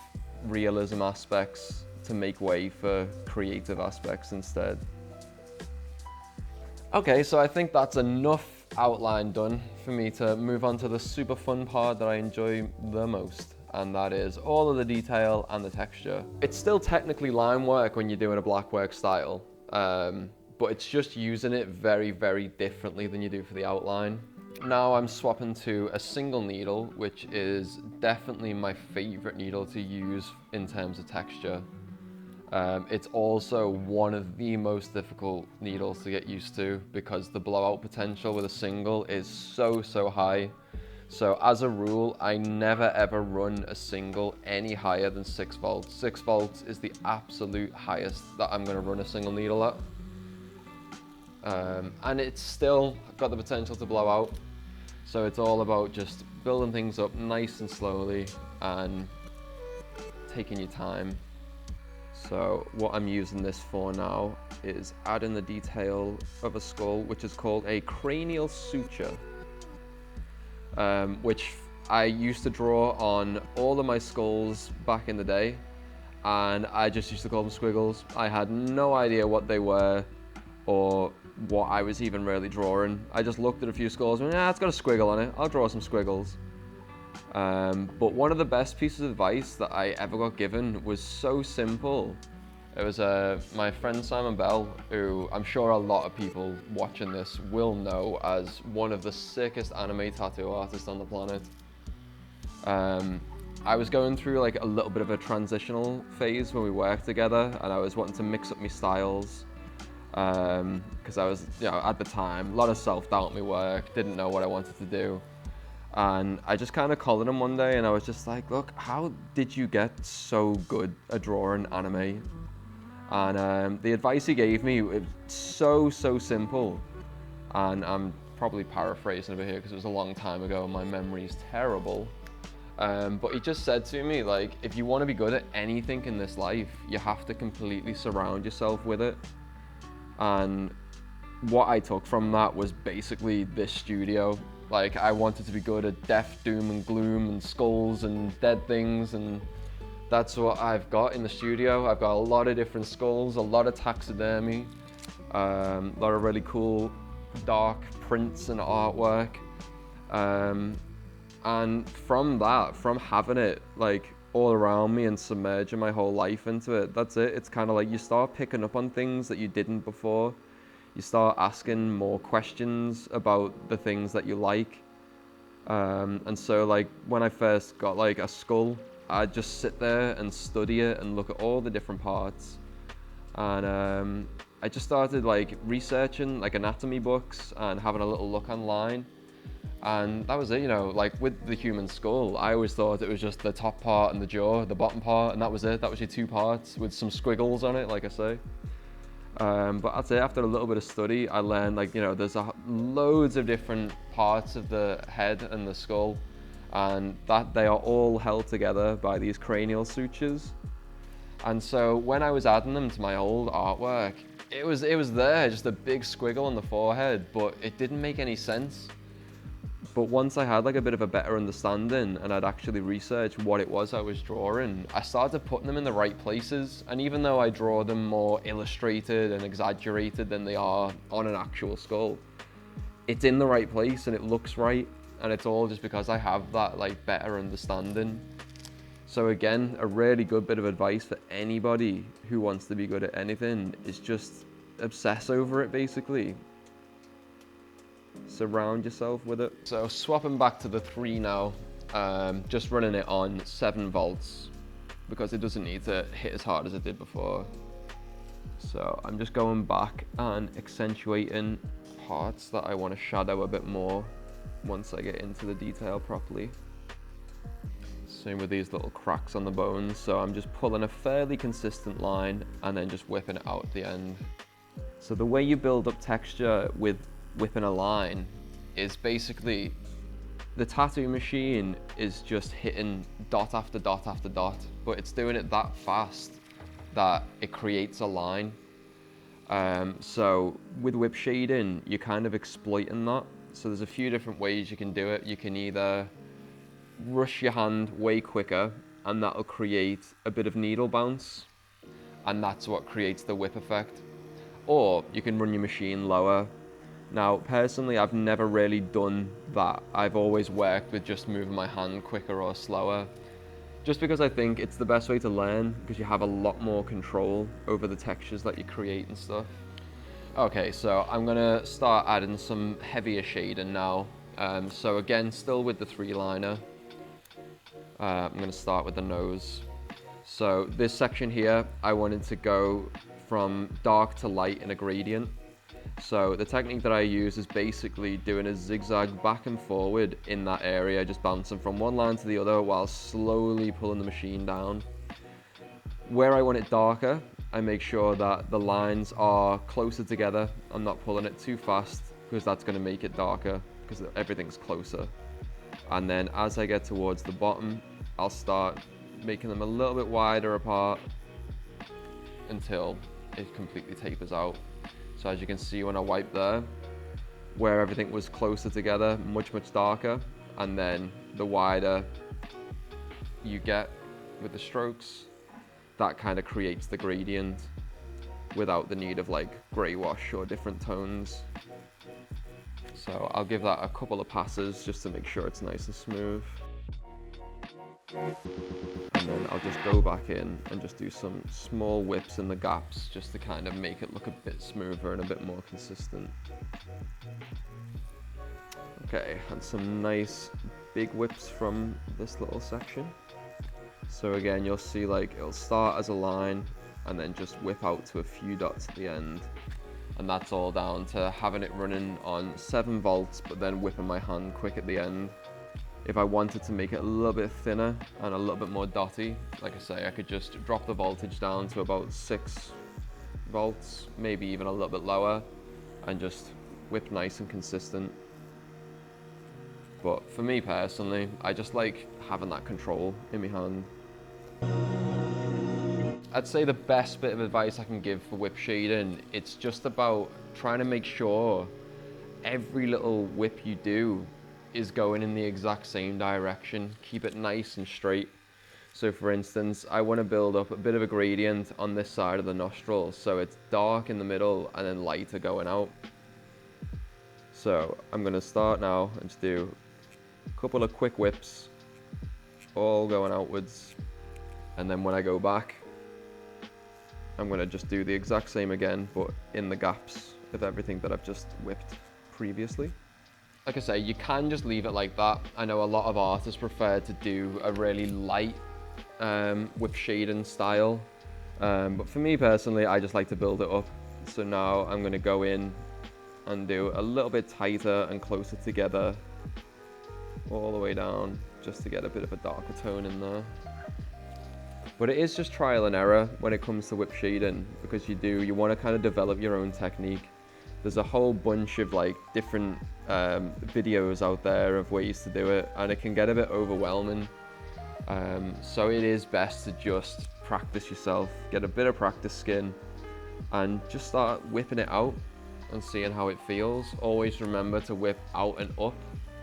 realism aspects to make way for creative aspects instead. Okay, so I think that's enough outline done for me to move on to the super fun part that I enjoy the most, and that is all of the detail and the texture. It's still technically line work when you're doing a blackwork style, but it's just using it very differently than you do for the outline. Now I'm swapping to a single needle, which is definitely my favorite needle to use in terms of texture. It's also one of the most difficult needles to get used to because the blowout potential with a single is so high. So as a rule, I never ever run a single any higher than 6 volts. 6 volts is the absolute highest that I'm going to run a single needle at. And it's still got the potential to blow out. So it's all about just building things up nice and slowly and taking your time. So what I'm using this for now is adding the detail of a skull, which is called a cranial suture, which I used to draw on all of my skulls back in the day, and I just used to call them squiggles. I had no idea what they were or what I was even really drawing. I just looked at a few skulls and went, yeah, it's got a squiggle on it, I'll draw some squiggles. But one of the best pieces of advice that I ever got given was so simple. It was my friend Simon Bell, who I'm sure a lot of people watching this will know as one of the sickest anime tattoo artists on the planet. I was going through like a little bit of a transitional phase when we worked together, and I was wanting to mix up my styles. Because I was, at the time, a lot of self-doubt in my work, didn't know what I wanted to do. And I just kind of called him one day and I was just like, look, how did you get so good at drawing anime? And the advice he gave me, it was so simple. And I'm probably paraphrasing a bit here because it was a long time ago and my memory's terrible. But he just said to me, like, if you want to be good at anything in this life, you have to completely surround yourself with it. And what I took from that was basically this studio. Like, I wanted to be good at death, doom and gloom and skulls and dead things, and that's what I've got in the studio. I've got a lot of different skulls, a lot of taxidermy, a lot of really cool dark prints and artwork. And from that, from having it like all around me and submerging my whole life into it, that's it. It's kind of like you start picking up on things that you didn't before. You start asking more questions about the things that you like. And so like when I first got like a skull, I'd just sit there and study it and look at all the different parts. And I just started like researching like anatomy books and having a little look online. And that was it, like with the human skull, I always thought it was just the top part and the jaw, the bottom part, and that was it. That was your two parts with some squiggles on it, like I say. But I'd say after a little bit of study, I learned like, there's loads of different parts of the head and the skull, and that they are all held together by these cranial sutures. And so when I was adding them to my old artwork, it was there, just a big squiggle on the forehead, but it didn't make any sense. But once I had like a bit of a better understanding and I'd actually researched what it was I was drawing, I started putting them in the right places. And even though I draw them more illustrated and exaggerated than they are on an actual skull, it's in the right place and it looks right. And it's all just because I have that like better understanding. So again, a really good bit of advice for anybody who wants to be good at anything is just obsess over it basically. Surround yourself with it. So swapping back to the 3 now, just running it on 7 volts because it doesn't need to hit as hard as it did before. So I'm just going back and accentuating parts that I want to shadow a bit more once I get into the detail properly. Same with these little cracks on the bones. So I'm just pulling a fairly consistent line and then just whipping it out at the end. So the way you build up texture with whipping a line is basically the tattoo machine is just hitting dot after dot after dot, but it's doing it that fast that it creates a line. So with whip shading, you're kind of exploiting that. So there's a few different ways you can do it. You can either rush your hand way quicker and that'll create a bit of needle bounce, and that's what creates the whip effect. Or you can run your machine lower. Now, personally, I've never really done that. I've always worked with just moving my hand quicker or slower, just because I think it's the best way to learn, because you have a lot more control over the textures that you create and stuff. Okay, so I'm gonna start adding some heavier shading now. So again, still with the 3-liner. I'm gonna start with the nose. So this section here, I wanted to go from dark to light in a gradient. So the technique that I use is basically doing a zigzag back and forward in that area, just bouncing from one line to the other while slowly pulling the machine down. Where I want it darker, I make sure that the lines are closer together. I'm not pulling it too fast because that's going to make it darker because everything's closer. And then as I get towards the bottom, I'll start making them a little bit wider apart until it completely tapers out. So as you can see when I wipe there, where everything was closer together, much darker, and then the wider you get with the strokes, that kind of creates the gradient without the need of like grey wash or different tones. So I'll give that a couple of passes just to make sure it's nice and smooth. And then I'll just go back in and just do some small whips in the gaps just to kind of make it look a bit smoother and a bit more consistent. Okay, and some nice big whips from this little section. So again, you'll see like it'll start as a line and then just whip out to a few dots at the end. And that's all down to having it running on 7 volts, but then whipping my hand quick at the end. If I wanted to make it a little bit thinner and a little bit more dotty, like I say, I could just drop the voltage down to about 6 volts, maybe even a little bit lower, and just whip nice and consistent. But for me personally, I just like having that control in my hand. I'd say the best bit of advice I can give for whip shading, it's just about trying to make sure every little whip you do is going in the exact same direction. Keep it nice and straight. So for instance, I want to build up a bit of a gradient on this side of the nostril, so it's dark in the middle and then lighter going out. So I'm going to start now and just do a couple of quick whips, all going outwards, and then when I go back, I'm going to just do the exact same again, but in the gaps of everything that I've just whipped previously. Like I say, you can just leave it like that. I know a lot of artists prefer to do a really light whip shading style, but for me personally, I just like to build it up. So now I'm going to go in and do a little bit tighter and closer together all the way down, just to get a bit of a darker tone in there. But it is just trial and error when it comes to whip shading, because you want to kind of develop your own technique. There's a whole bunch of like different videos out there of ways to do it, and it can get a bit overwhelming. So it is best to just practice yourself, get a bit of practice skin, and just start whipping it out and seeing how it feels. Always remember to whip out and up,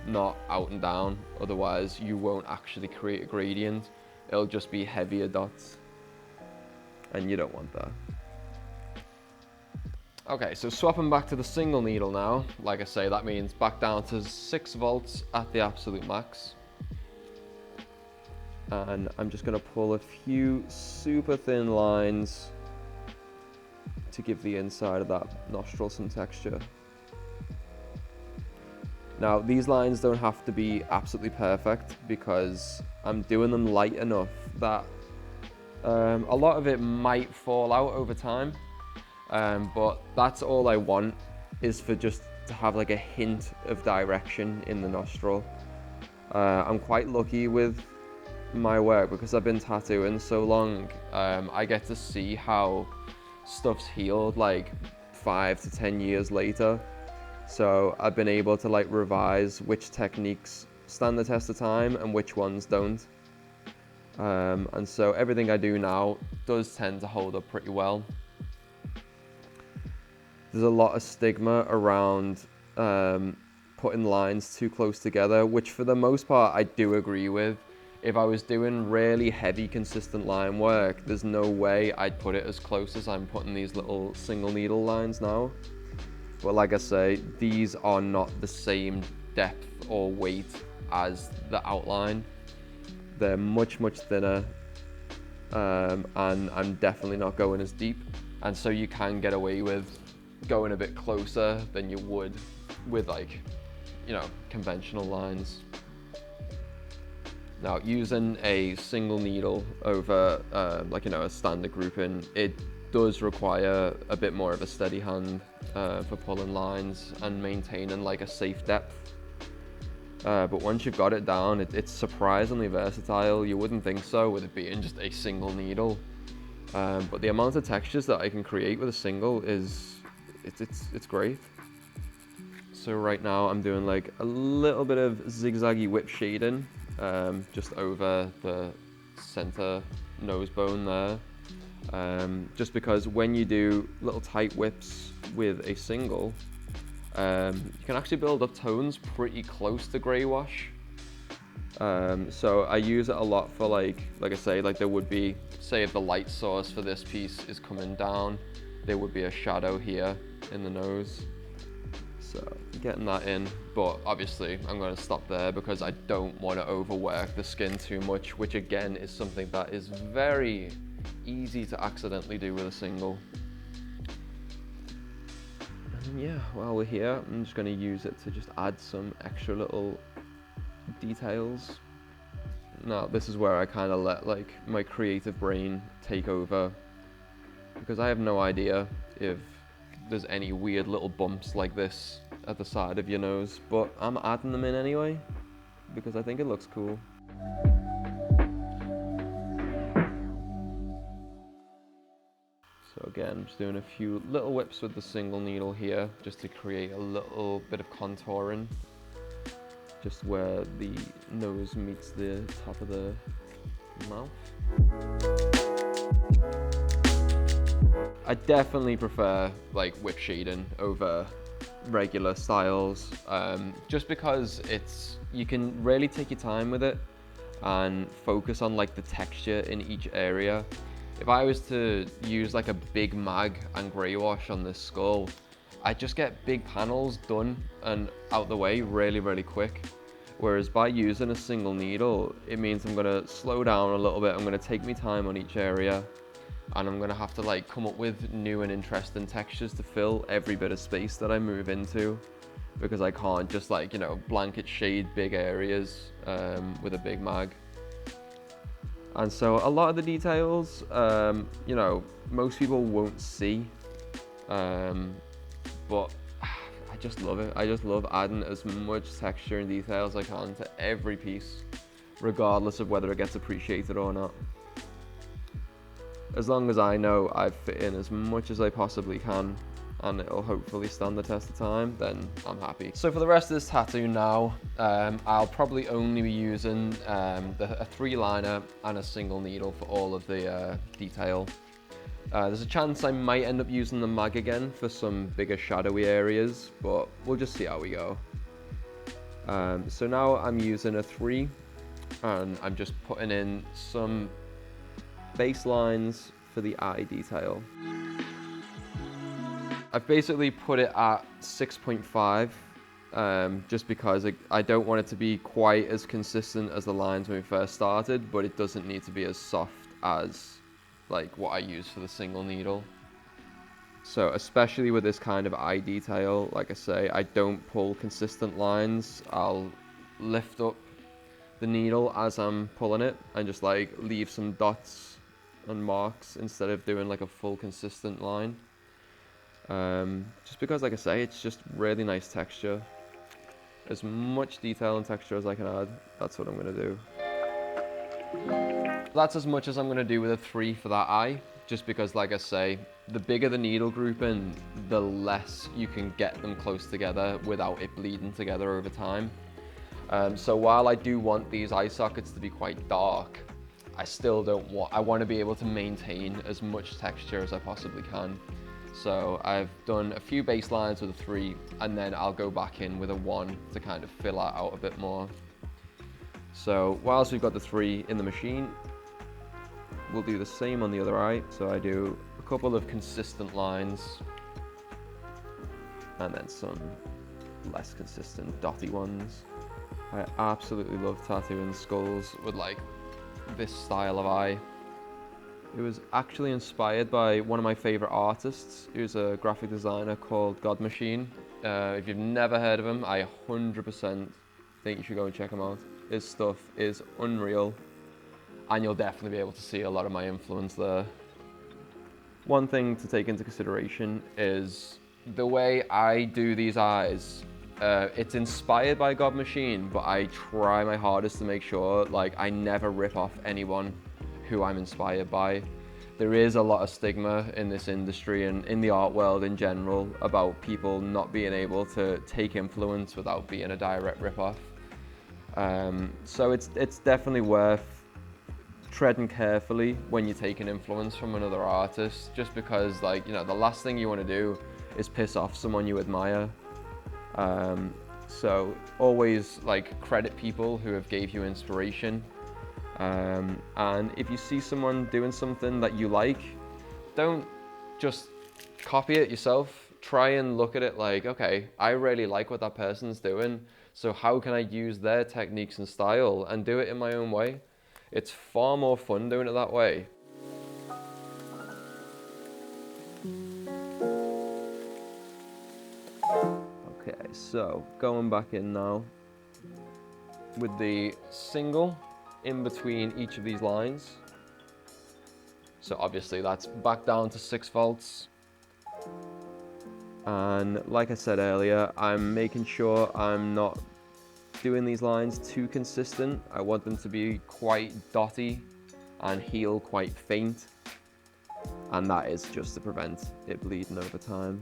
not out and down, otherwise you won't actually create a gradient. It'll just be heavier dots, and you don't want that. Okay, so swapping back to the single needle now, like I say, that means back down to 6 volts at the absolute max. And I'm just gonna pull a few super thin lines to give the inside of that nostril some texture. Now, these lines don't have to be absolutely perfect because I'm doing them light enough that a lot of it might fall out over time. But that's all I want, is for just to have like a hint of direction in the nostril. I'm quite lucky with my work because I've been tattooing so long. I get to see how stuff's healed like 5 to 10 years later. So I've been able to like revise which techniques stand the test of time and which ones don't. And so everything I do now does tend to hold up pretty well. There's a lot of stigma around putting lines too close together, which for the most part I do agree with. If I was doing really heavy consistent line work, there's no way I'd put it as close as I'm putting these little single needle lines now. But like I say, these are not the same depth or weight as the outline. They're much thinner, and I'm definitely not going as deep. And so you can get away with going a bit closer than you would with like, you know, conventional lines. Now, using a single needle over like, you know, a standard grouping, it does require a bit more of a steady hand for pulling lines and maintaining like a safe depth. But once you've got it down, it's surprisingly versatile. You wouldn't think so with it being just a single needle. But the amount of textures that I can create with a single is, it's great. So right now I'm doing like a little bit of zigzaggy whip shading, just over the center nose bone there. Just because when you do little tight whips with a single, you can actually build up tones pretty close to grey wash. So I use it a lot for like I say, like there would be, say if the light source for this piece is coming down, there would be a shadow here in the nose. So getting that in, but obviously I'm going to stop there because I don't want to overwork the skin too much, which again is something that is very easy to accidentally do with a single. And yeah, while we're here, I'm just going to use it to just add some extra little details. Now this is where I kind of let like my creative brain take over, because I have no idea if there's any weird little bumps like this at the side of your nose, but I'm adding them in anyway because I think it looks cool. So again, just doing a few little whips with the single needle here just to create a little bit of contouring just where the nose meets the top of the mouth. I definitely prefer like whip shading over regular styles, just because you can really take your time with it and focus on like the texture in each area. If I was to use like a big mag and grey wash on this skull, I just get big panels done and out the way really quick. Whereas by using a single needle, it means I'm gonna slow down a little bit, I'm gonna take my time on each area, and I'm gonna have to like come up with new and interesting textures to fill every bit of space that I move into, because I can't just like, you know, blanket shade big areas with a big mag. And so a lot of the details, you know, most people won't see, but I just love it. I just love adding as much texture and detail as I can to every piece, regardless of whether it gets appreciated or not. As long as I know I've fit in as much as I possibly can and it'll hopefully stand the test of time, then I'm happy. So for the rest of this tattoo now, I'll probably only be using a 3-liner and a single needle for all of the detail. There's a chance I might end up using the mag again for some bigger shadowy areas, but we'll just see how we go. So now I'm using a 3 and I'm just putting in some base lines for the eye detail. I've basically put it at 6.5 just because I don't want it to be quite as consistent as the lines when we first started, but it doesn't need to be as soft as like what I use for the single needle. So especially with this kind of eye detail, like I say, I don't pull consistent lines. I'll lift up the needle as I'm pulling it and just like leave some dots and marks instead of doing like a full consistent line. Just because, like I say, it's just really nice texture. As much detail and texture as I can add, that's what I'm going to do. That's as much as I'm going to do with a 3 for that eye, just because, like I say, the bigger the needle grouping, the less you can get them close together without it bleeding together over time. So while I do want these eye sockets to be quite dark, I still don't want, I want to be able to maintain as much texture as I possibly can. So I've done a few baselines with a 3, and then I'll go back in with a 1 to kind of fill that out a bit more. So whilst we've got the 3 in the machine, we'll do the same on the other eye. So I do a couple of consistent lines, and then some less consistent dotty ones. I absolutely love tattooing skulls with like this style of eye. It was actually inspired by one of my favorite artists, who's a graphic designer called God Machine. If you've never heard of him, I 100% think you should go and check him out. His stuff is unreal, and you'll definitely be able to see a lot of my influence there. One thing to take into consideration is the way I do these eyes. It's inspired by God Machine, but I try my hardest to make sure like I never rip off anyone who I'm inspired by, there is a lot of stigma in this industry and in the art world in general about people not being able to take influence without being a direct rip-off. So it's definitely worth treading carefully when you're taking influence from another artist, just because, like, you know, the last thing you want to do is piss off someone you admire. So always, like, credit people who have gave you inspiration. And if you see someone doing something that you like, don't just copy it yourself. Try and look at it like, okay, I really like what that person's doing, so how can I use their techniques and style and do it in my own way? It's far more fun doing it that way. Okay, so going back in now with the single in between each of these lines. So obviously that's back down to 6 volts. And like I said earlier, I'm making sure I'm not doing these lines too consistent. I want them to be quite dotty and heal quite faint. And that is just to prevent it bleeding over time.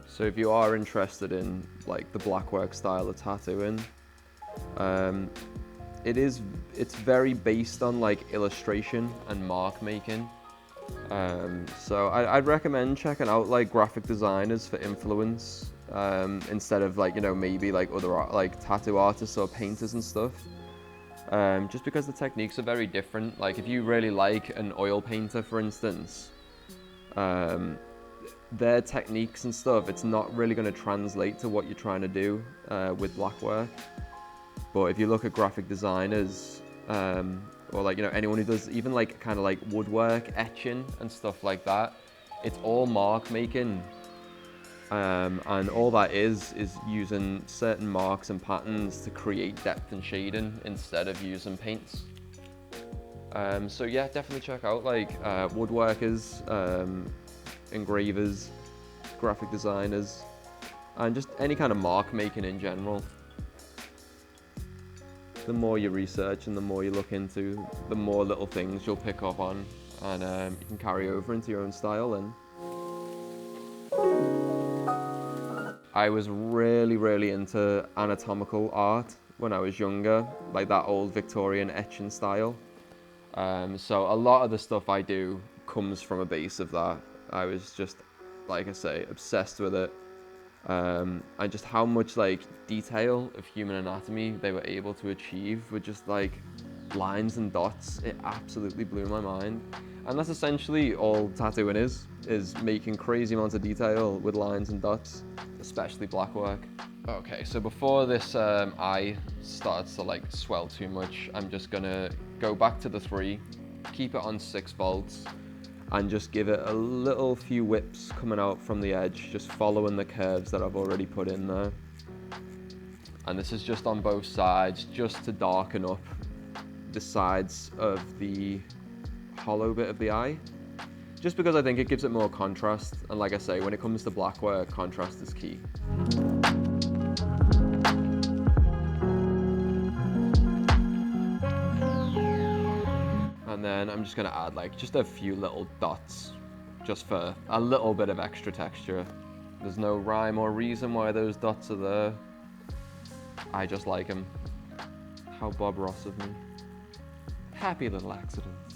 So if you are interested in like the Blackwork style of tattooing, it's very based on like illustration and mark making. So I'd recommend checking out like graphic designers for influence, instead of, like, you know, maybe like other like tattoo artists or painters and stuff. Just because the techniques are very different. Like if you really like an oil painter, for instance, their techniques and stuff, it's not really going to translate to what you're trying to do with Blackwork. But if you look at graphic designers, or like, you know, anyone who does even like kind of like woodwork, etching and stuff like that, it's all mark making. And all that is using certain marks and patterns to create depth and shading instead of using paints. So yeah, definitely check out like woodworkers, engravers, graphic designers, and just any kind of mark making in general. The more you research and the more you look into, the more little things you'll pick up on, and you can carry over into your own style. And I was really into anatomical art when I was younger, like that old Victorian etching style. So a lot of the stuff I do comes from a base of that. I was just, like I say, obsessed with it. And just how much like detail of human anatomy they were able to achieve with just like lines and dots. It absolutely blew my mind. And that's essentially all tattooing is making crazy amounts of detail with lines and dots, especially Blackwork. Okay, so before this eye starts to like swell too much, I'm just gonna go back to the 3, keep it on 6 volts, and just give it a little few whips coming out from the edge, just following the curves that I've already put in there. And this is just on both sides, just to darken up the sides of the hollow bit of the eye, just because I think it gives it more contrast. And like I say, when it comes to Blackwork, contrast is key. And then I'm just gonna add like just a few little dots, just for a little bit of extra texture. There's no rhyme or reason why those dots are there. I just like them. How Bob Ross of me. Happy little accidents.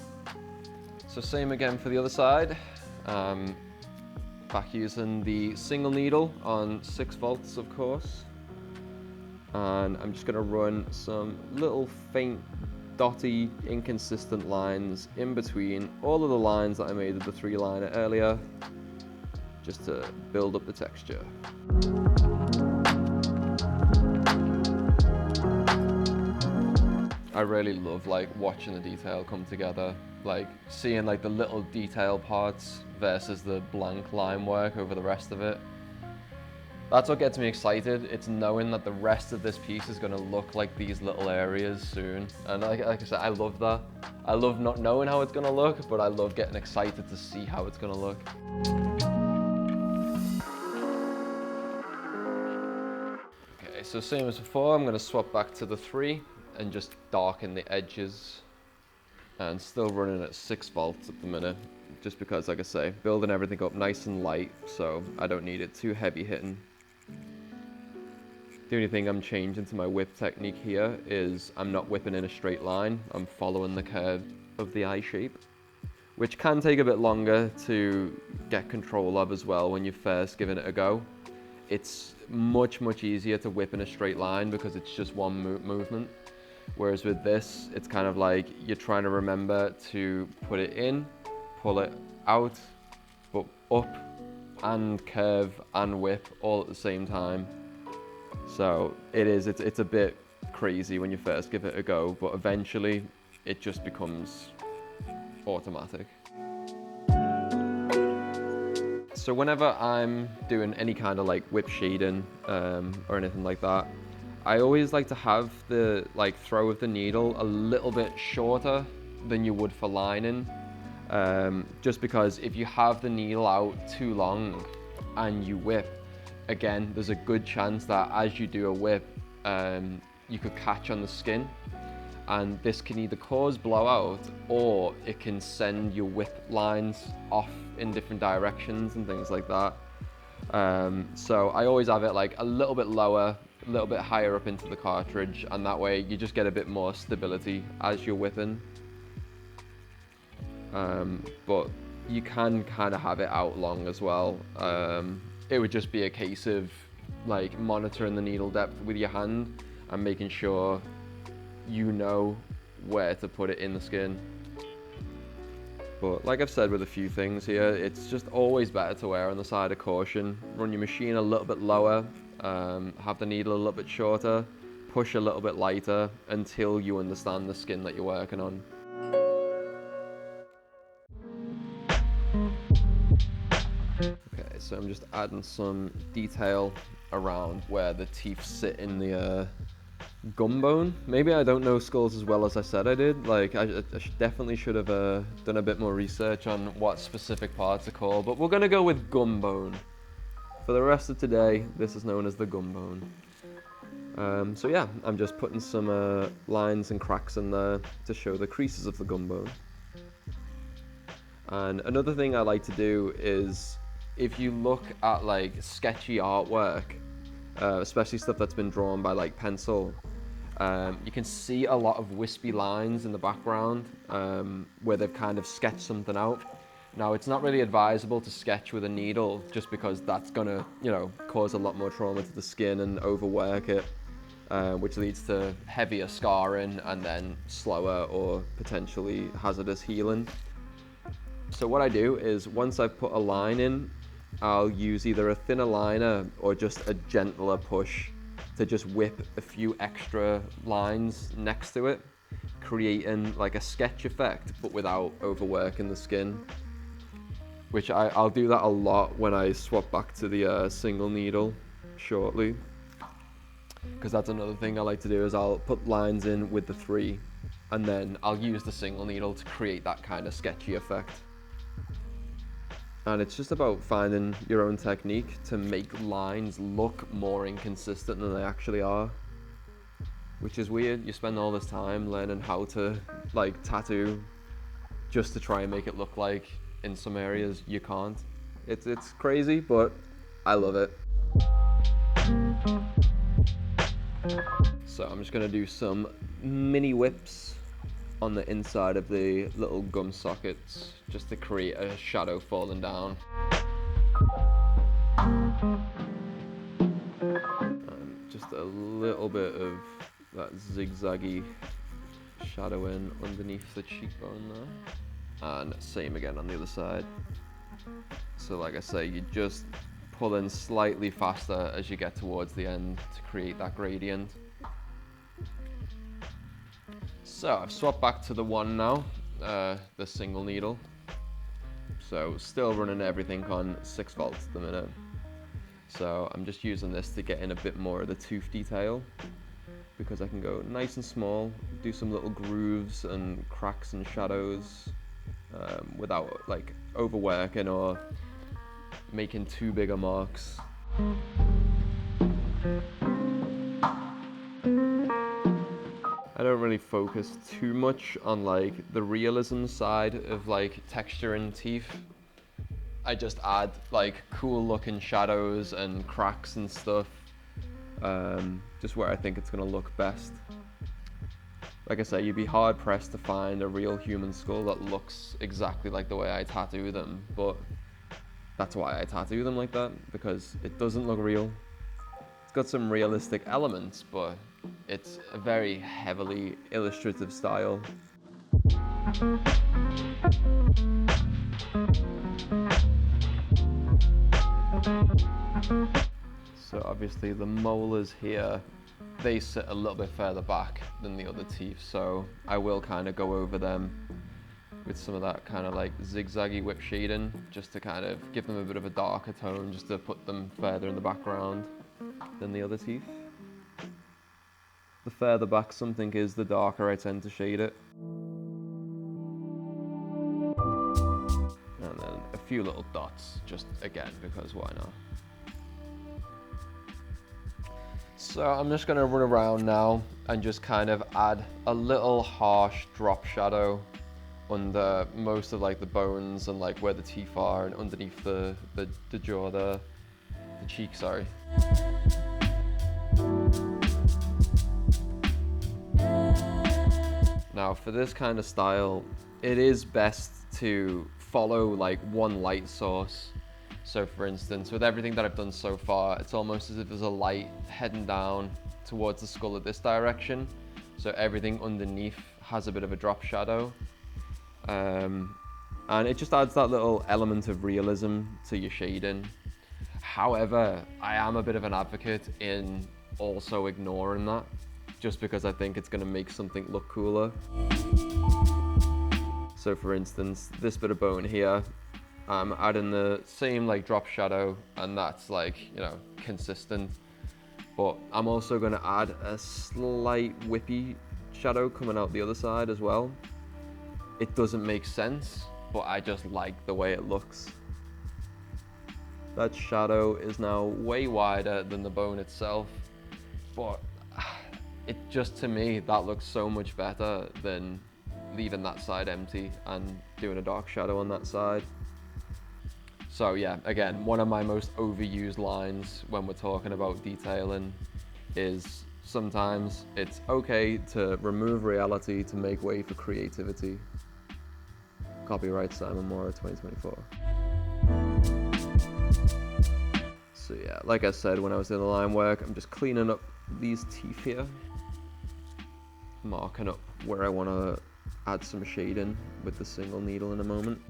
So same again for the other side. Back using the single needle on 6 volts, of course. And I'm just gonna run some little faint dotty, inconsistent lines in between all of the lines that I made with the 3-liner earlier, just to build up the texture. I really love like watching the detail come together, like seeing like the little detail parts versus the blank line work over the rest of it. That's what gets me excited. It's knowing that the rest of this piece is going to look like these little areas soon. And like I said, I love that. I love not knowing how it's going to look, but I love getting excited to see how it's going to look. Okay, so same as before, I'm going to swap back to the 3 and just darken the edges. And still running at 6 volts at the minute, just because, like I say, building everything up nice and light, so I don't need it too heavy hitting. The only thing I'm changing to my whip technique here is I'm not whipping in a straight line, I'm following the curve of the eye shape, which can take a bit longer to get control of as well when you're first giving it a go. It's much easier to whip in a straight line because it's just one movement. Whereas with this, it's kind of like you're trying to remember to put it in, pull it out, but up and curve and whip all at the same time. So it's a bit crazy when you first give it a go, but eventually it just becomes automatic. So whenever I'm doing any kind of like whip shading or anything like that, I always like to have the throw of the needle a little bit shorter than you would for lining, just because if you have the needle out too long and you whip, again, there's a good chance that as you do a whip, you could catch on the skin, and this can either cause blowout or it can send your whip lines off in different directions and things like that. So I always have it like a little bit lower, a little bit higher up into the cartridge, and that way you just get a bit more stability as you're whipping. But you can kind of have it out long as well. It would just be a case of like monitoring the needle depth with your hand and making sure you know where to put it in the skin. But like I've said with a few things here, it's just always better to err on the side of caution. Run your machine a little bit lower, have the needle a little bit shorter, push a little bit lighter until you understand the skin that you're working on. Okay, so I'm just adding some detail around where the teeth sit in the gum bone. Maybe I don't know skulls as well as I said I did. Like I definitely should have done a bit more research on what specific parts are called, but we're gonna go with gum bone. For the rest of today, this is known as the gum bone. So yeah, I'm just putting some lines and cracks in there to show the creases of the gum bone. And another thing I like to do is, if you look at like sketchy artwork, especially stuff that's been drawn by like pencil, you can see a lot of wispy lines in the background where they've kind of sketched something out. Now, it's not really advisable to sketch with a needle just because that's gonna, cause a lot more trauma to the skin and overwork it, which leads to heavier scarring and then slower or potentially hazardous healing. So what I do is, once I've put a line in, I'll use either a thinner liner or just a gentler push to just whip a few extra lines next to it, creating like a sketch effect but without overworking the skin. Which I'll do that a lot when I swap back to the single needle shortly, because that's another thing I like to do, is I'll put lines in with the 3 and then I'll use the single needle to create that kind of sketchy effect. And it's just about finding your own technique to make lines look more inconsistent than they actually are. Which is weird. You spend all this time learning how to like tattoo just to try and make it look like in some areas you can't. It's crazy, but I love it. So I'm just gonna do some mini whips on the inside of the little gum sockets just to create a shadow falling down. And just a little bit of that zigzaggy shadowing underneath the cheekbone there. And same again on the other side. So like I say, you just pull in slightly faster as you get towards the end to create that gradient. So I've swapped back to the 1 now, the single needle. So still running everything on 6 volts at the minute. So I'm just using this to get in a bit more of the tooth detail, because I can go nice and small, do some little grooves and cracks and shadows without like overworking or making too big a marks. I don't really focus too much on like the realism side of like texture and teeth. I just add like cool looking shadows and cracks and stuff, just where I think it's gonna look best. Like I say, you'd be hard pressed to find a real human skull that looks exactly like the way I tattoo them, but that's why I tattoo them like that, because it doesn't look real. It's got some realistic elements, but it's a very heavily illustrative style. So obviously the molars here, they sit a little bit further back than the other teeth, so I will kind of go over them with some of that kind of like zigzaggy whip shading, just to kind of give them a bit of a darker tone, just to put them further in the background than the other teeth. The further back something is, the darker I tend to shade it. And then a few little dots, just again, because why not? So I'm just gonna run around now and just kind of add a little harsh drop shadow under most of like the bones and like where the teeth are, and underneath the jaw there, the cheek, sorry. Now for this kind of style, it is best to follow like one light source. So for instance, with everything that I've done so far, it's almost as if there's a light heading down towards the skull at this direction. So everything underneath has a bit of a drop shadow. And it just adds that little element of realism to your shading. However, I am a bit of an advocate in also ignoring that, just because I think it's going to make something look cooler. So for instance, this bit of bone here, I'm adding the same like drop shadow, and that's like, you know, consistent. But I'm also going to add a slight whippy shadow coming out the other side as well. It doesn't make sense, but I just like the way it looks. That shadow is now way wider than the bone itself, but it just, to me, that looks so much better than leaving that side empty and doing a dark shadow on that side. So yeah, again, one of my most overused lines when we're talking about detailing is sometimes it's okay to remove reality to make way for creativity. Copyright Simon Mora 2024. So yeah, like I said, when I was doing the line work, I'm just cleaning up these teeth here, marking up where I want to add some shading with the single needle in a moment.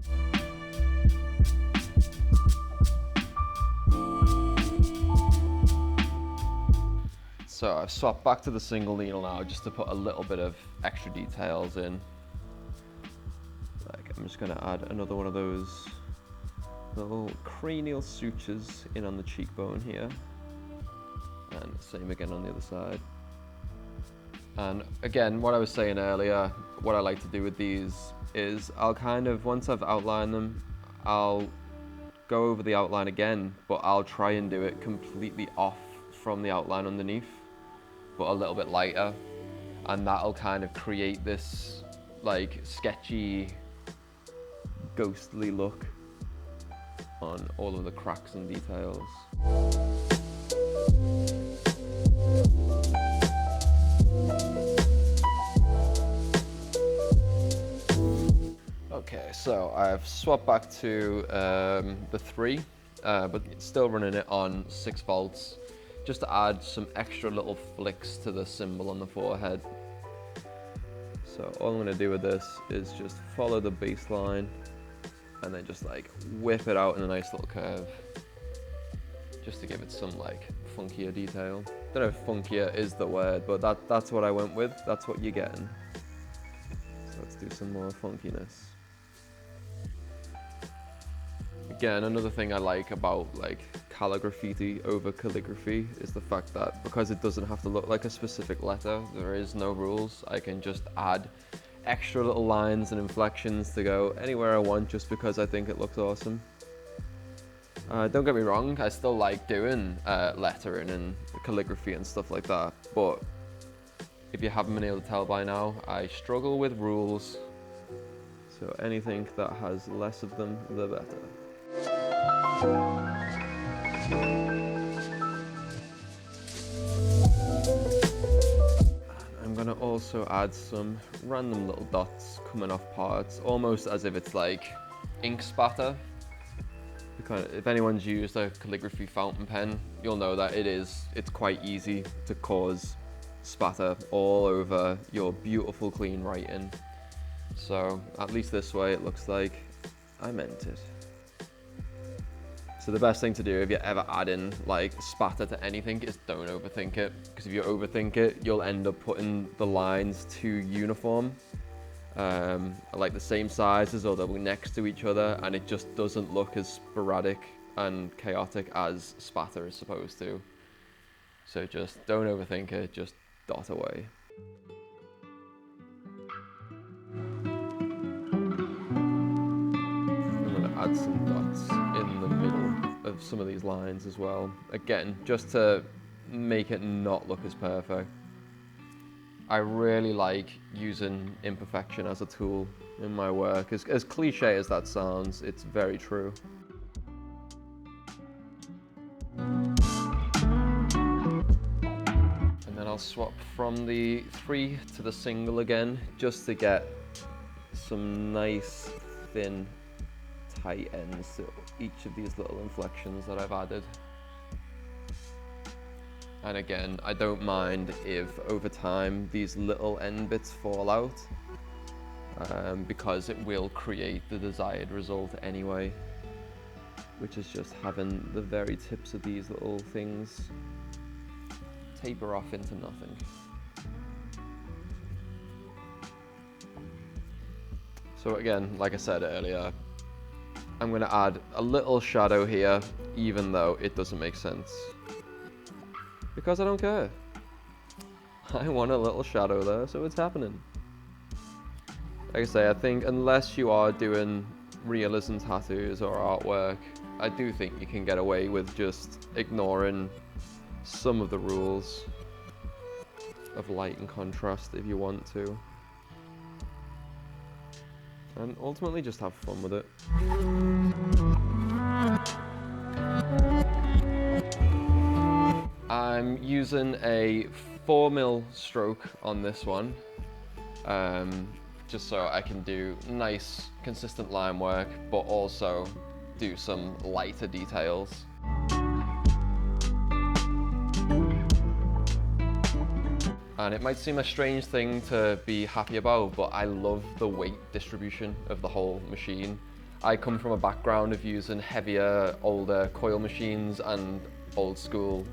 So I've swapped back to the single needle now, just to put a little bit of extra details in. Like, I'm just gonna add another one of those little cranial sutures in on the cheekbone here, and same again on the other side. And again, what I was saying earlier, what I like to do with these is I'll kind of, once I've outlined them, I'll go over the outline again, but I'll try and do it completely off from the outline underneath, but a little bit lighter, and that'll kind of create this like sketchy, ghostly look on all of the cracks and details. Okay, so I've swapped back to the 3, but still running it on 6 volts, just to add some extra little flicks to the symbol on the forehead. So all I'm going to do with this is just follow the baseline and then just like whip it out in a nice little curve, just to give it some like funkier detail. Don't know if funkier is the word, but that's what I went with. That's what you're getting. So let's do some more funkiness. Again, another thing I like about like calligraffiti over calligraphy is the fact that because it doesn't have to look like a specific letter, there is no rules. I can just add extra little lines and inflections to go anywhere I want, just because I think it looks awesome. Don't get me wrong, I still like doing lettering and calligraphy and stuff like that, but If you haven't been able to tell by now, I struggle with rules. So anything that has less of them, the better. I'm gonna also add some random little dots coming off parts, almost as if it's like ink spatter. If anyone's used a calligraphy fountain pen, you'll know that it's quite easy to cause spatter all over your beautiful clean writing. So at least this way it looks like I meant it. So the best thing to do if you're ever adding like spatter to anything is don't overthink it, because if you overthink it, you'll end up putting the lines too uniform, like the same sizes, or they'll be next to each other, and it just doesn't look as sporadic and chaotic as spatter is supposed to. So just don't overthink it, just dot away. I'm gonna add some dots in the middle of some of these lines as well. Again, just to make it not look as perfect. I really like using imperfection as a tool in my work. As cliche as that sounds, it's very true. And then I'll swap from the 3 to the single again, just to get some nice, thin, tight ends to each of these little inflections that I've added. And again, I don't mind if over time these little end bits fall out, because it will create the desired result anyway, which is just having the very tips of these little things taper off into nothing. So again, like I said earlier, I'm going to add a little shadow here, even though it doesn't make sense. Because I don't care. I want a little shadow there, so it's happening. Like I say, I think unless you are doing realism tattoos or artwork, I do think you can get away with just ignoring some of the rules of light and contrast if you want to. And ultimately just have fun with it. I'm using a 4mm stroke on this one, just so I can do nice, consistent line work, but also do some lighter details. And it might seem a strange thing to be happy about, but I love the weight distribution of the whole machine. I come from a background of using heavier, older coil machines and old school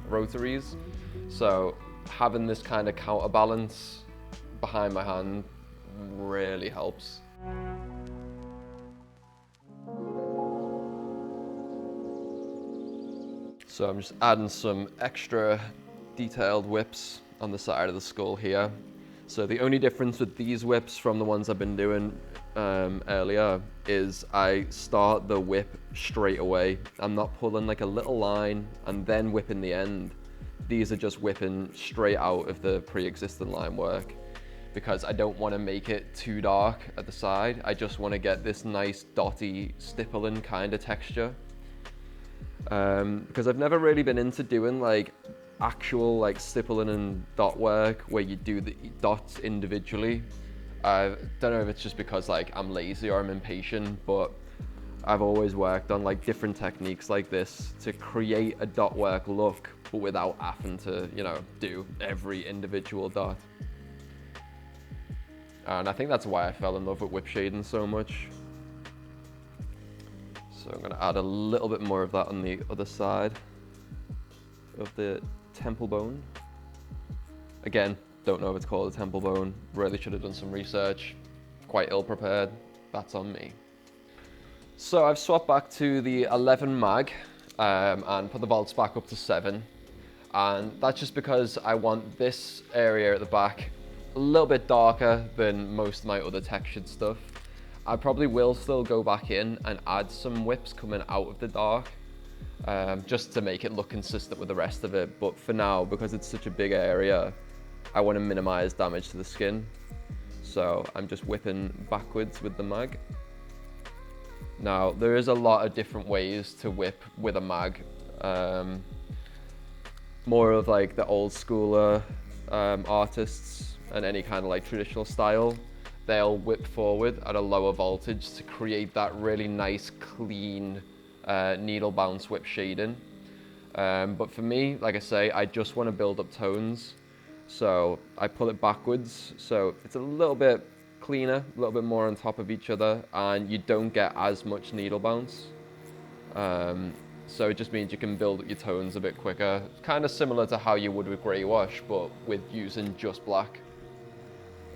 rotaries. So having this kind of counterbalance behind my hand really helps. So I'm just adding some extra detailed whips on the side of the skull here. So the only difference with these whips from the ones I've been doing earlier is I start the whip straight away. I'm not pulling like a little line and then whipping the end. These are just whipping straight out of the pre-existing line work, because I don't want to make it too dark at the side. I just want to get this nice dotty stippling kind of texture. Because I've never really been into doing like actual like stippling and dot work where you do the dots individually. I don't know if it's just because like I'm lazy or I'm impatient, but I've always worked on like different techniques like this to create a dot work look, but without having to, you know, do every individual dot. And I think that's why I fell in love with whip shading so much. So I'm going to add a little bit more of that on the other side of the temple bone. Again, don't know if it's called a temple bone. Really should have done some research. Quite ill prepared. That's on me. So I've swapped back to the 11 mag and put the volts back up to 7. And that's just because I want this area at the back a little bit darker than most of my other textured stuff. I probably will still go back in and add some whips coming out of the dark, just to make it look consistent with the rest of it. But for now, because it's such a big area, I want to minimize damage to the skin. So I'm just whipping backwards with the mag. Now, there is a lot of different ways to whip with a mag. More of like the old schooler artists and any kind of like traditional style, they'll whip forward at a lower voltage to create that really nice, clean needle bounce whip shading. But for me, like I say, I just want to build up tones. So I pull it backwards, so it's a little bit cleaner, a little bit more on top of each other, and you don't get as much needle bounce. So it just means you can build up your tones a bit quicker. Kind of similar to how you would with grey wash, but with using just black.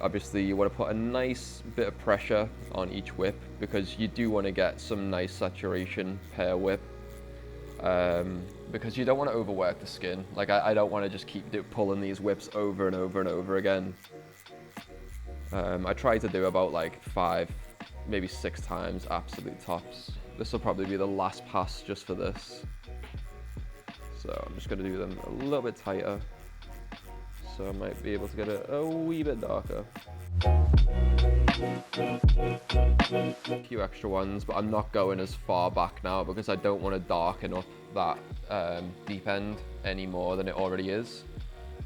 Obviously you want to put a nice bit of pressure on each whip because you do want to get some nice saturation per whip. Because you don't want to overwork the skin. Like I don't want to just keep pulling these whips over and over and over again. I try to do about like 5, maybe 6 times absolute tops. This will probably be the last pass just for this. So I'm just going to do them a little bit tighter. So I might be able to get it a wee bit darker. A few extra ones, but I'm not going as far back now because I don't want to darken up that deep end any more than it already is.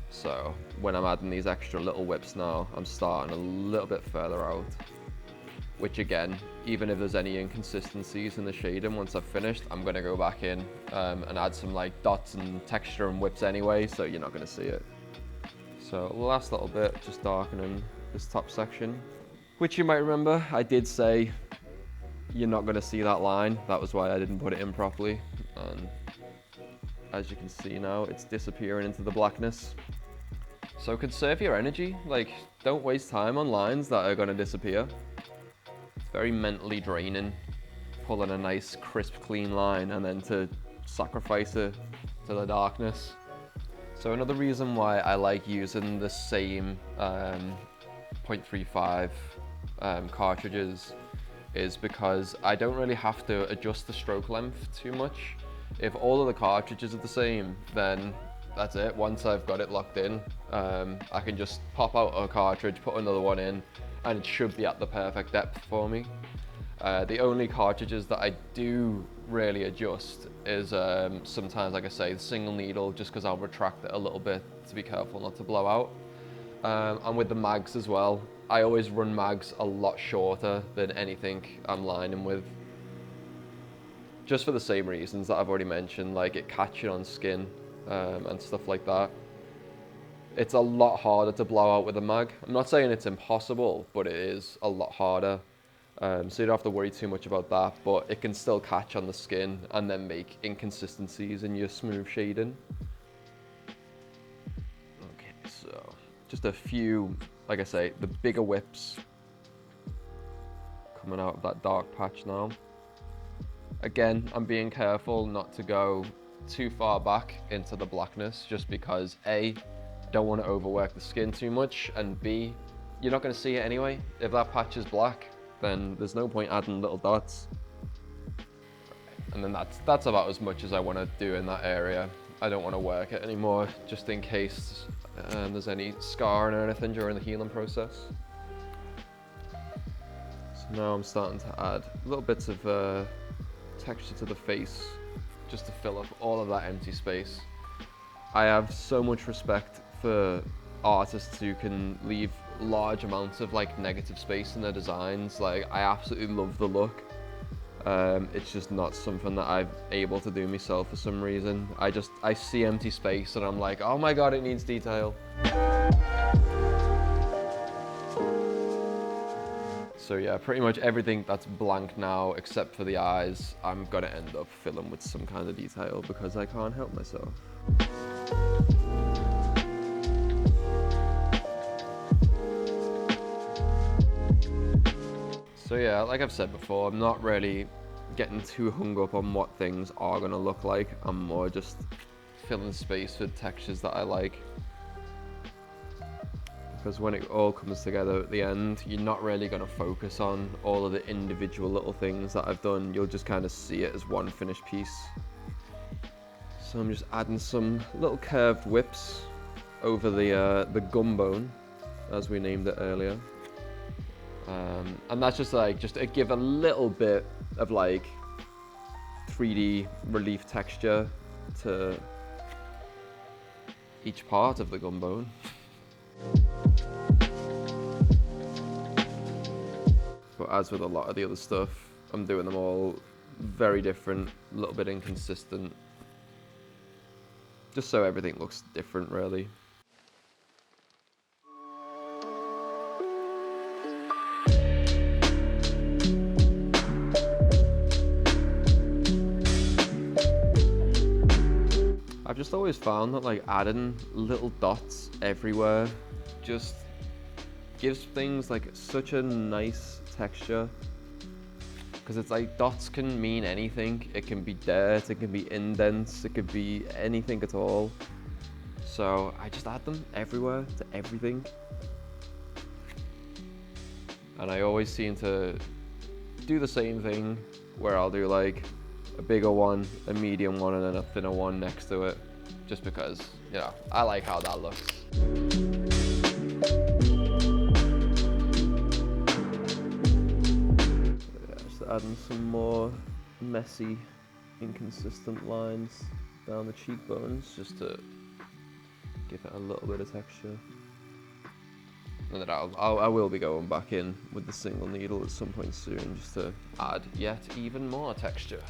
So when I'm adding these extra little whips now, I'm starting a little bit further out. Which again, even if there's any inconsistencies in the shading, once I've finished, I'm going to go back in and add some like dots and texture and whips anyway, so you're not going to see it. So last little bit, just darkening this top section. Which you might remember, I did say you're not going to see that line. That was why I didn't put it in properly. And as you can see now, it's disappearing into the blackness. So conserve your energy. Like, don't waste time on lines that are going to disappear. It's very mentally draining, pulling a nice, crisp, clean line and then to sacrifice it to the darkness. So another reason why I like using the same 0.35 cartridges is because I don't really have to adjust the stroke length too much. If all of the cartridges are the same, then that's it. Once I've got it locked in, I can just pop out a cartridge, put another one in, and it should be at the perfect depth for me. The only cartridges that I do really adjust is sometimes, like I say, the single needle, just because I'll retract it a little bit to be careful not to blow out. And with the mags as well, I always run mags a lot shorter than anything I'm lining with. Just for the same reasons that I've already mentioned, like it catching on skin and stuff like that. It's a lot harder to blow out with a mag. I'm not saying it's impossible, but it is a lot harder. So you don't have to worry too much about that, but it can still catch on the skin and then make inconsistencies in your smooth shading. Okay, so just a few, like I say, the bigger whips coming out of that dark patch now. Again, I'm being careful not to go too far back into the blackness just because A, don't want to overwork the skin too much, and B, you're not going to see it anyway. If that patch is black, then there's no point adding little dots. And then that's about as much as I want to do in that area. I don't want to work it anymore, just in case there's any scarring or anything during the healing process. So now I'm starting to add little bits of texture to the face, just to fill up all of that empty space. I have so much respect for artists who can leave large amounts of like negative space in their designs. Like, I absolutely love the look. It's just not something that I'm able to do myself for some reason. I see empty space and I'm like, oh my god, it needs detail. So yeah, pretty much everything that's blank now, except for the eyes, I'm gonna end up filling with some kind of detail because I can't help myself. So yeah, like I've said before, I'm not really getting too hung up on what things are gonna look like. I'm more just filling space with textures that I like. Because when it all comes together at the end, you're not really going to focus on all of the individual little things that I've done. You'll just kind of see it as one finished piece. So I'm just adding some little curved whips over the gum bone, as we named it earlier. And that's just to give a little bit of like 3D relief texture to each part of the gum bone. But as with a lot of the other stuff, I'm doing them all very different, a little bit inconsistent, just so everything looks different, really. I've just always found that like adding little dots everywhere just gives things like such a nice texture, because it's like dots can mean anything. It can be dirt, it can be indents, it could be anything at all. So I just add them everywhere to everything. And I always seem to do the same thing, where I'll do like a bigger one, a medium one, and then a thinner one next to it, just because, you know, I like how that looks. Adding some more messy, inconsistent lines down the cheekbones, just to give it a little bit of texture. And then I will be going back in with the single needle at some point soon, just to add yet even more texture.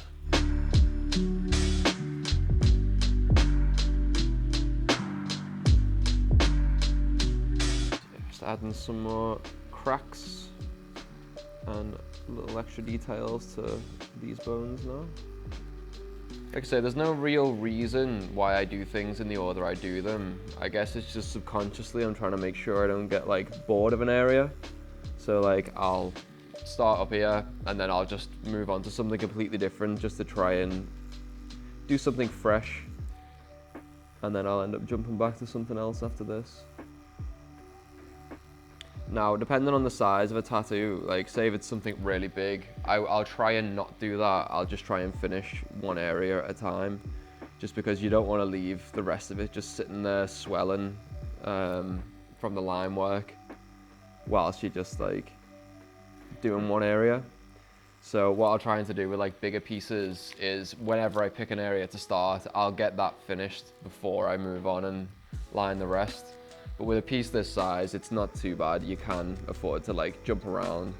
Just adding some more cracks and little extra details to these bones now. Like I say, there's no real reason why I do things in the order I do them. I guess it's just subconsciously I'm trying to make sure I don't get like bored of an area. So like I'll start up here and then I'll just move on to something completely different, just to try and do something fresh. And then I'll end up jumping back to something else after this. Now, depending on the size of a tattoo, like say if it's something really big, I'll try and not do that. I'll just try and finish one area at a time, just because you don't want to leave the rest of it just sitting there swelling from the line work whilst you're just like doing one area. So what I'll try to do with like bigger pieces is whenever I pick an area to start, I'll get that finished before I move on and line the rest. But with a piece this size, it's not too bad. You can afford to like jump around,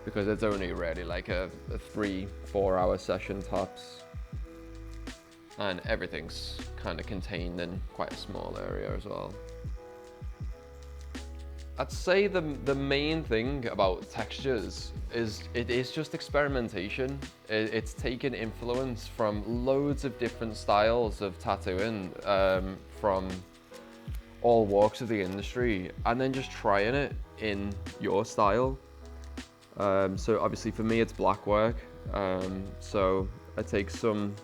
because it's only really like a 3-4 hour session tops, and everything's kind of contained in quite a small area as well. I'd say the main thing about textures is it is just experimentation. It's taken influence from loads of different styles of tattooing from all walks of the industry, and then just trying it in your style. So obviously for me it's Blackwork, so I take some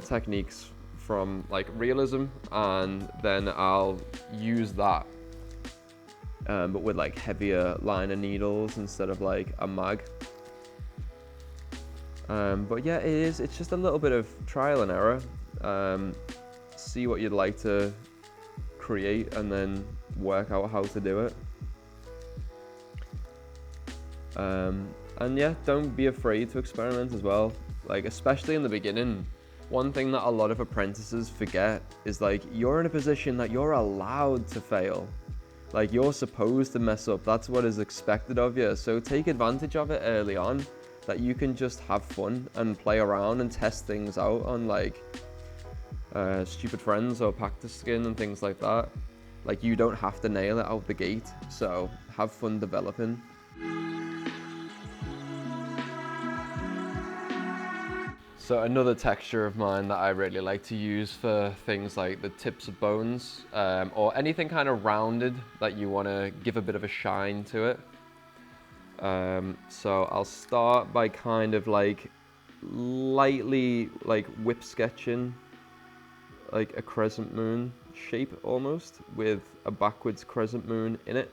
techniques from like realism, and then I'll use that but with like heavier liner needles instead of like a mag. But yeah, it's just a little bit of trial and error. See what you'd like to create and then work out how to do it. And yeah, don't be afraid to experiment as well. Like, especially in the beginning, one thing that a lot of apprentices forget is like, you're in a position that you're allowed to fail. Like, you're supposed to mess up. That's what is expected of you. So take advantage of it early on, that you can just have fun and play around and test things out on like stupid friends or practice skin and things like that. Like, you don't have to nail it out the gate. So have fun developing. So another texture of mine that I really like to use for things like the tips of bones, or anything kind of rounded that you want to give a bit of a shine to it. So I'll start by kind of like lightly like whip sketching like a crescent moon shape almost, with a backwards crescent moon in it.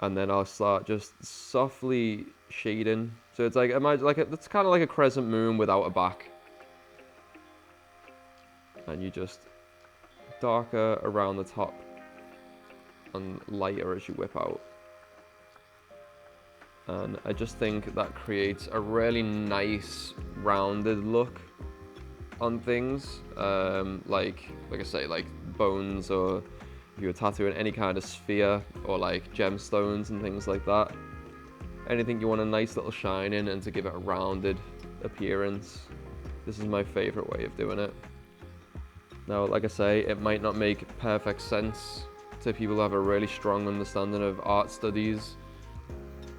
And then I'll start just softly shading. So it's like, imagine like it's kind of like a crescent moon without a back. and you just darker around the top and lighter as you whip out. And I just think that creates a really nice rounded look on things, like I say, like bones, or if you were tattooing any kind of sphere, or like gemstones and things like that. Anything you want a nice little shine in and to give it a rounded appearance. This is my favorite way of doing it. Now, like I say, it might not make perfect sense to people who have a really strong understanding of art studies,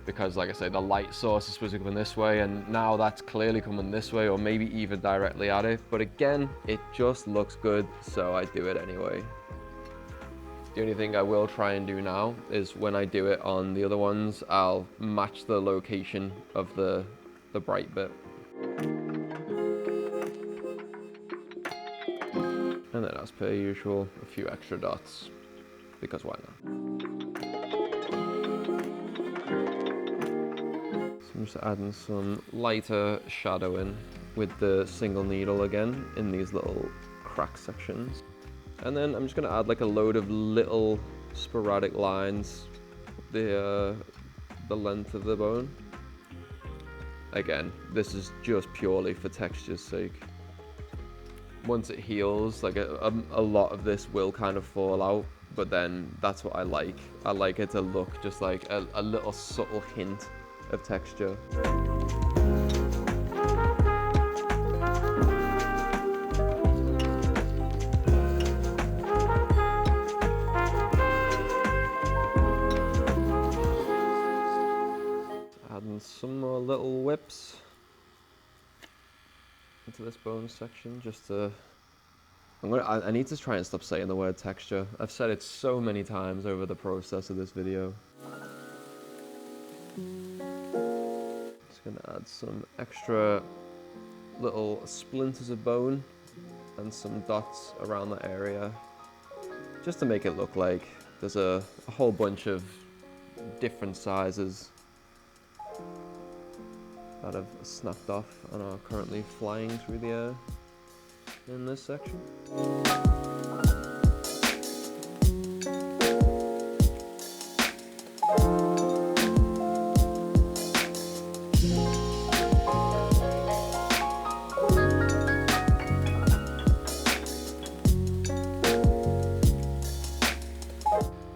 because like I say, the light source is supposed to come this way, and now that's clearly coming this way, or maybe even directly at it. But again, it just looks good, so I do it anyway. The only thing I will try and do now is when I do it on the other ones, I'll match the location of the bright bit. And then, as per usual, a few extra dots, because why not? So I'm just adding some lighter shadowing with the single needle again in these little crack sections. And then I'm just going to add like a load of little sporadic lines the length of the bone. Again, this is just purely for texture's sake. Once it heals, like a lot of this will kind of fall out, but then that's what I like. I like it to look just like a little subtle hint of texture. Adding some more little whips into this bone section, just to... I need to try and stop saying the word texture. I've said it so many times over the process of this video. Just gonna add some extra little splinters of bone and some dots around the area, just to make it look like there's a whole bunch of different sizes that have snapped off and are currently flying through the air in this section.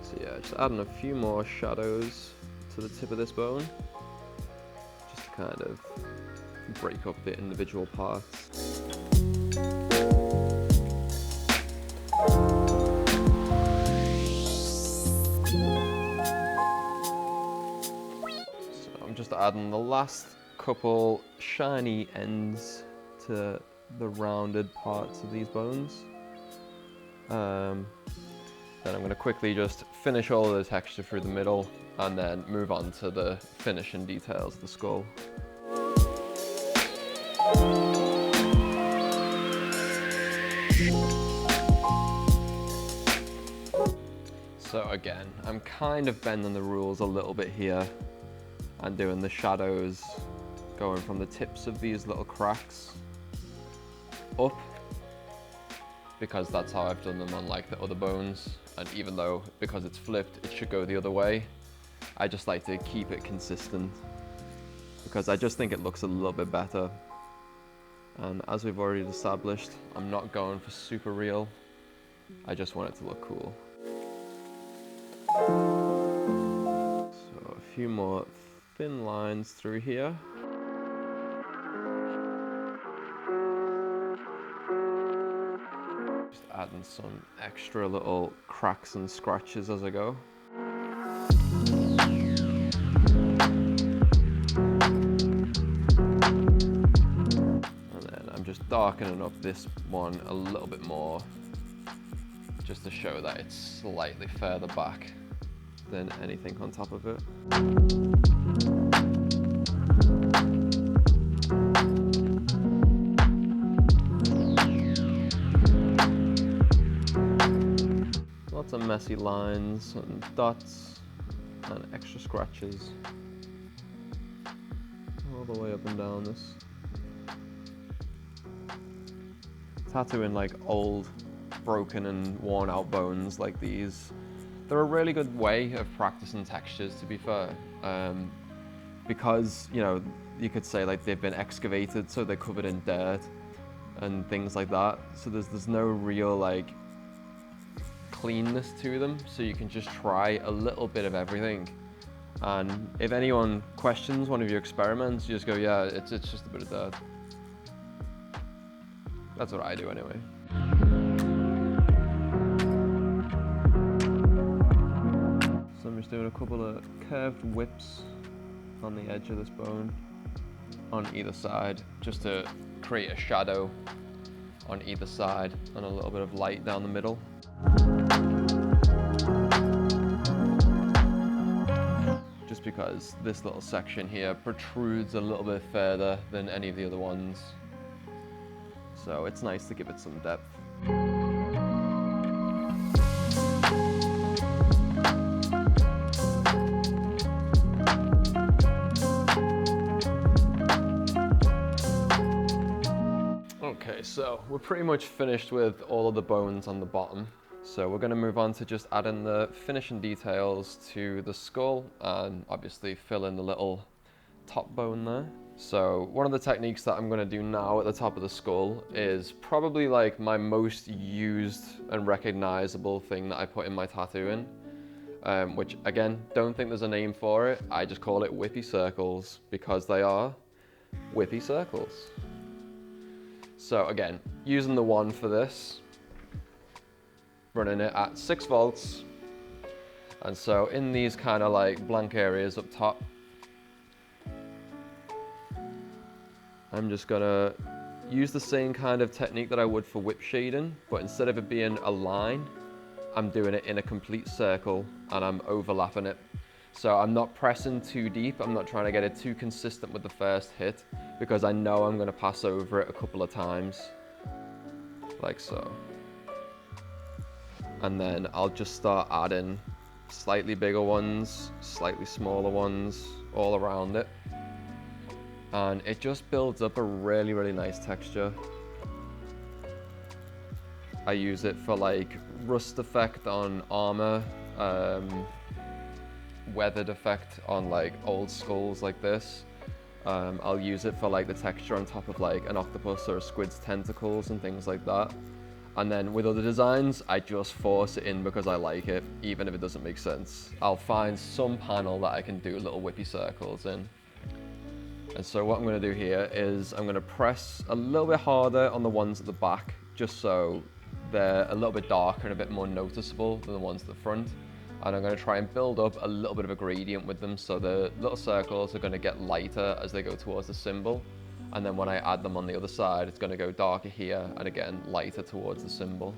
So yeah, just adding a few more shadows to the tip of this bone, just to kind of break up the individual parts. I'm just adding the last couple shiny ends to the rounded parts of these bones. Then I'm going to quickly just finish all of the texture through the middle and then move on to the finishing details of the skull. So again, I'm kind of bending the rules a little bit here and doing the shadows going from the tips of these little cracks up, because that's how I've done them on like the other bones. And even though, because it's flipped, it should go the other way, I just like to keep it consistent because I just think it looks a little bit better. And as we've already established, I'm not going for super real. I just want it to look cool. So a few more thin lines through here. Just adding some extra little cracks and scratches as I go. Just darkening up this one a little bit more, just to show that it's slightly further back than anything on top of it. Lots of messy lines and dots and extra scratches all the way up and down this tattooing like old, broken and worn out bones like these, they're a really good way of practicing textures, to be fair. Because, you know, you could say like they've been excavated, so they're covered in dirt and things like that. So there's no real like cleanness to them, so you can just try a little bit of everything. And if anyone questions one of your experiments, you just go, yeah, it's just a bit of dirt. That's what I do anyway. So I'm just doing a couple of curved whips on the edge of this bone on either side, just to create a shadow on either side and a little bit of light down the middle. Just because this little section here protrudes a little bit further than any of the other ones. So it's nice to give it some depth. Okay, so we're pretty much finished with all of the bones on the bottom. So we're going to move on to just adding the finishing details to the skull and obviously fill in the little top bone there. So one of the techniques that I'm going to do now at the top of the skull is probably like my most used and recognizable thing that I put in my tattooing, which again, don't think there's a name for it. I just call it whippy circles because they are whippy circles. So again, using the one for this, running it at 6 volts. And so in these kind of like blank areas up top, I'm just gonna use the same kind of technique that I would for whip shading, but instead of it being a line, I'm doing it in a complete circle and I'm overlapping it. So I'm not pressing too deep, I'm not trying to get it too consistent with the first hit, because I know I'm gonna pass over it a couple of times, like so. And then I'll just start adding slightly bigger ones, slightly smaller ones, all around it. And it just builds up a really, really nice texture. I use it for like rust effect on armor, weathered effect on like old skulls like this. I'll use it for like the texture on top of like an octopus or a squid's tentacles and things like that. And then with other designs, I just force it in because I like it, even if it doesn't make sense. I'll find some panel that I can do little whippy circles in. And so what I'm going to do here is I'm going to press a little bit harder on the ones at the back, just so they're a little bit darker and a bit more noticeable than the ones at the front. And I'm going to try and build up a little bit of a gradient with them, so the little circles are going to get lighter as they go towards the symbol. And then when I add them on the other side, it's going to go darker here and again lighter towards the symbol.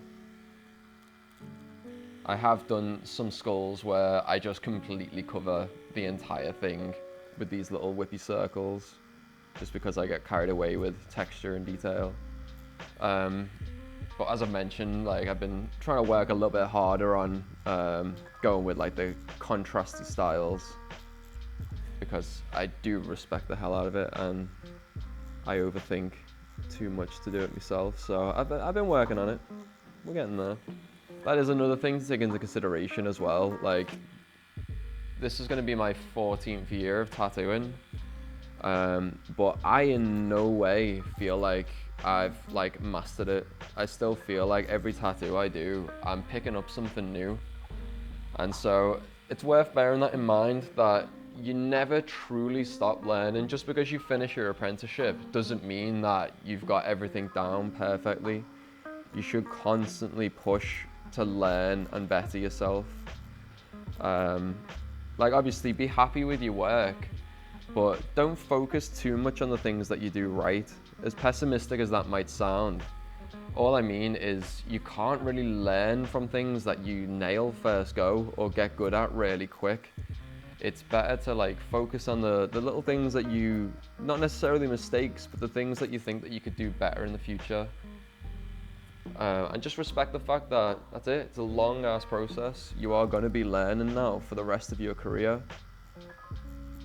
I have done some skulls where I just completely cover the entire thing with these little whippy circles, just because I get carried away with texture and detail. But as I've mentioned, like I've been trying to work a little bit harder on going with like the contrasty styles, because I do respect the hell out of it and I overthink too much to do it myself. So I've been working on it. We're getting there. That is another thing to take into consideration as well. Like, this is going to be my 14th year of tattooing, but I in no way feel like I've like mastered it. I still feel like every tattoo I do, I'm picking up something new. And so it's worth bearing that in mind, that you never truly stop learning. Just because you finish your apprenticeship doesn't mean that you've got everything down perfectly. You should constantly push to learn and better yourself. Like, obviously be happy with your work, but don't focus too much on the things that you do right. As pessimistic as that might sound, all I mean is you can't really learn from things that you nail first go or get good at really quick. It's better to like focus on the little things that you, not necessarily mistakes, but the things that you think that you could do better in the future. And just respect the fact that that's it. It's a long ass process. You are going to be learning now for the rest of your career.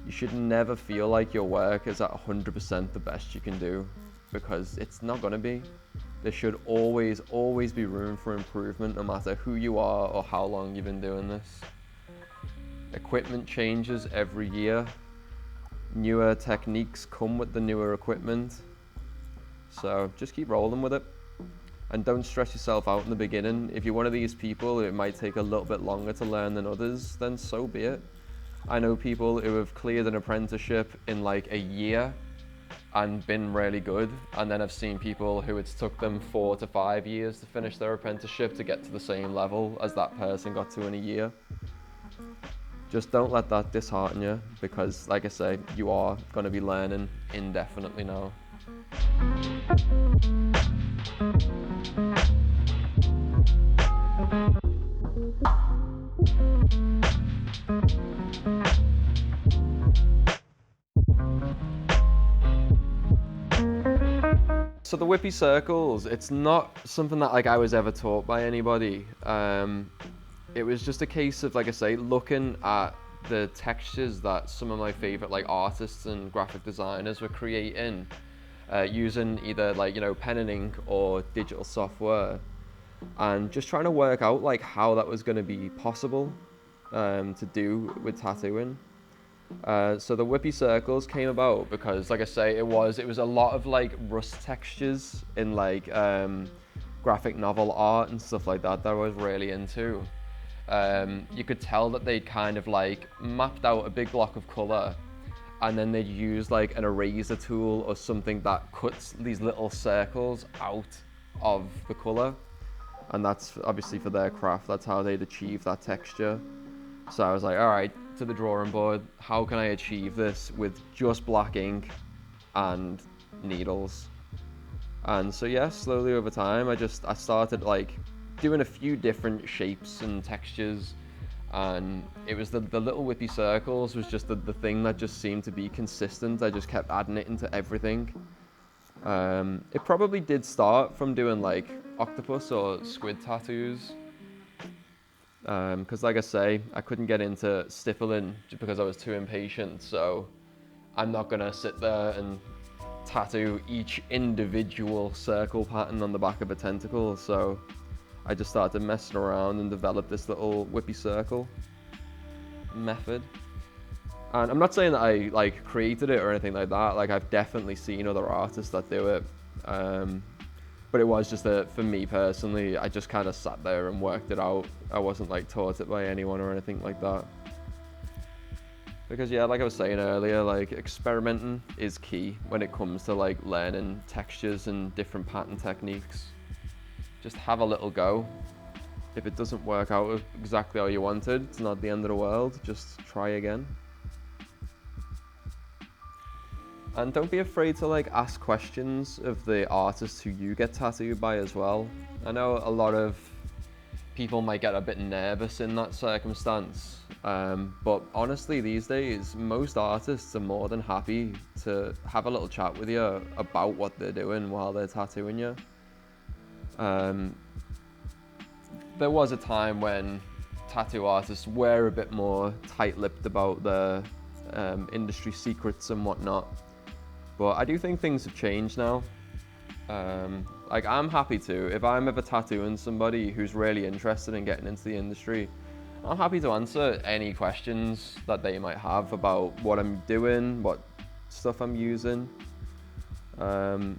You should never feel like your work is at 100% the best you can do, because it's not going to be. There should always be room for improvement, no matter who you are or how long you've been doing this. Equipment changes every year. Newer techniques come with the newer equipment. So just keep rolling with it. And don't stress yourself out in the beginning. If you're one of these people, it might take a little bit longer to learn than others, then so be it. I know people who have cleared an apprenticeship in like a year and been really good. And then I've seen people who it's took them 4 to 5 years to finish their apprenticeship to get to the same level as that person got to in a year. Just don't let that dishearten you, because like I say, you are going to be learning indefinitely now. So the whippy circles, it's not something that like I was ever taught by anybody. It was just a case of, like I say, looking at the textures that some of my favorite like artists and graphic designers were creating, using either like, you know, pen and ink or digital software, and just trying to work out like how that was going to be possible to do with tattooing. So the whippy circles came about because, like I say, it was a lot of like rust textures in like graphic novel art and stuff like that I was really into. You could tell that they'd kind of like mapped out a big block of color, and then they'd use like an eraser tool or something that cuts these little circles out of the color. And that's obviously for their craft, that's how they'd achieve that texture. So I was like, all right, to the drawing board, how can I achieve this with just black ink and needles? And so yeah, slowly over time, I started like doing a few different shapes and textures, and it was the little whippy circles was just the thing that just seemed to be consistent. I just kept adding it into everything. It probably did start from doing like octopus or squid tattoos, because like I say, I couldn't get into stippling just because I was too impatient. So I'm not gonna sit there and tattoo each individual circle pattern on the back of a tentacle. So I just started messing around and developed this little whippy circle method. And I'm not saying that I like created it or anything like that. Like, I've definitely seen other artists that do it. But it was just that for me personally, I just kind of sat there and worked it out. I wasn't like taught it by anyone or anything like that. Because yeah, like I was saying earlier, like experimenting is key when it comes to like learning textures and different pattern techniques. Just have a little go. If it doesn't work out exactly how you wanted, it's not the end of the world. Just try again. And don't be afraid to like ask questions of the artists who you get tattooed by as well. I know a lot of people might get a bit nervous in that circumstance, but honestly these days most artists are more than happy to have a little chat with you about what they're doing while they're tattooing you. There was a time when tattoo artists were a bit more tight-lipped about their industry secrets and whatnot. But I do think things have changed now. Like, I'm happy to, if I'm ever tattooing somebody who's really interested in getting into the industry, I'm happy to answer any questions that they might have about what I'm doing, what stuff I'm using. And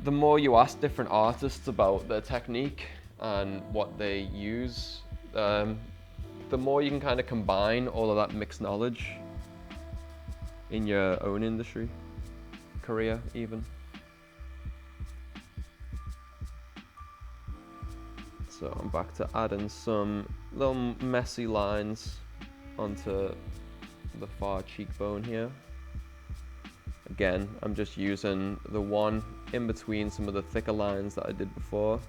the more you ask different artists about their technique and what they use, the more you can kind of combine all of that mixed knowledge in your own industry, career even. So I'm back to adding some little messy lines onto the far cheekbone here. Again, I'm just using the one in between some of the thicker lines that I did before.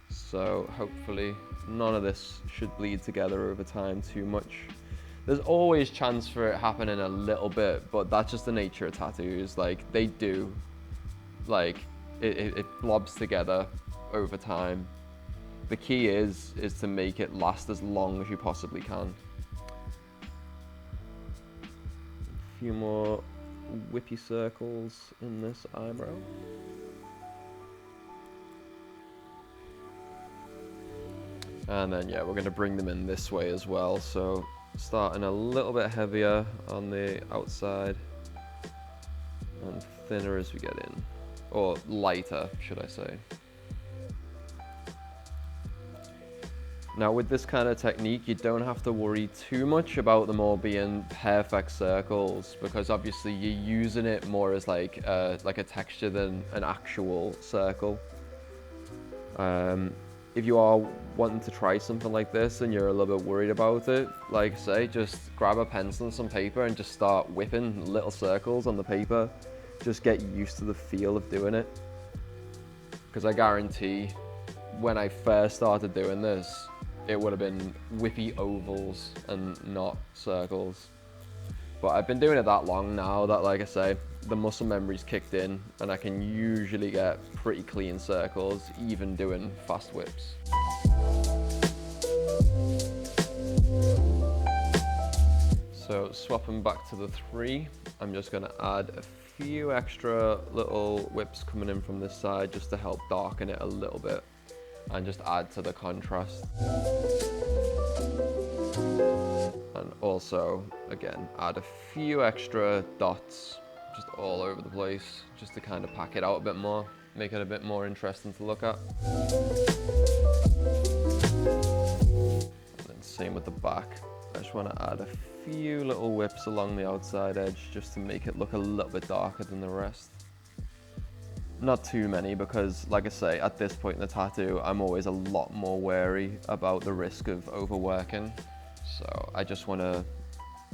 So hopefully none of this should bleed together over time too much. There's always chance for it happening a little bit, but that's just the nature of tattoos. Like, they do, like, it blobs together over time. The key is to make it last as long as you possibly can. A few more whippy circles in this eyebrow. And then yeah, we're going to bring them in this way as well. So starting a little bit heavier on the outside and thinner as we get in, or lighter, should I say. Now with this kind of technique, you don't have to worry too much about them all being perfect circles, because obviously you're using it more as like a texture than an actual circle. If you are wanting to try something like this and you're a little bit worried about it, like I say, just grab a pencil and some paper and just start whipping little circles on the paper. Just get used to the feel of doing it. Because I guarantee when I first started doing this, it would have been whippy ovals and not circles. But I've been doing it that long now that, like I say, the muscle memory's kicked in and I can usually get pretty clean circles, even doing fast whips. So swapping back to the 3, I'm just gonna add a few extra little whips coming in from this side just to help darken it a little bit and just add to the contrast. And also, again, add a few extra dots just all over the place, just to kind of pack it out a bit more, make it a bit more interesting to look at. And then same with the back. I just want to add a few little whips along the outside edge just to make it look a little bit darker than the rest. Not too many, because like I say, at this point in the tattoo, I'm always a lot more wary about the risk of overworking. So I just want to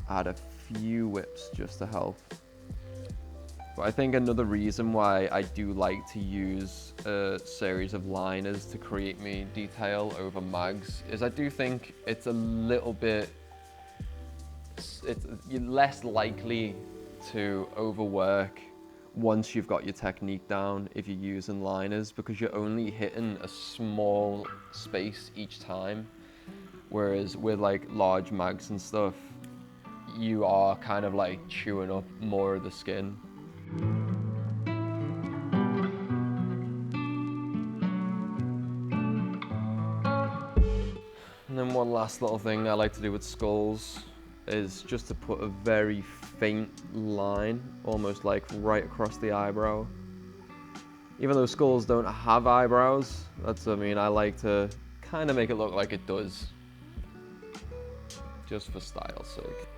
add a few whips just to help. But I think another reason why I do like to use a series of liners to create me detail over mags is I do think it's a little bit, you're less likely to overwork once you've got your technique down if you're using liners, because you're only hitting a small space each time. Whereas with like large mags and stuff, you are kind of like chewing up more of the skin. And then one last little thing I like to do with skulls is just to put a very faint line, almost like right across the eyebrow. Even though skulls don't have eyebrows, I like to kind of make it look like it does, just for style's sake.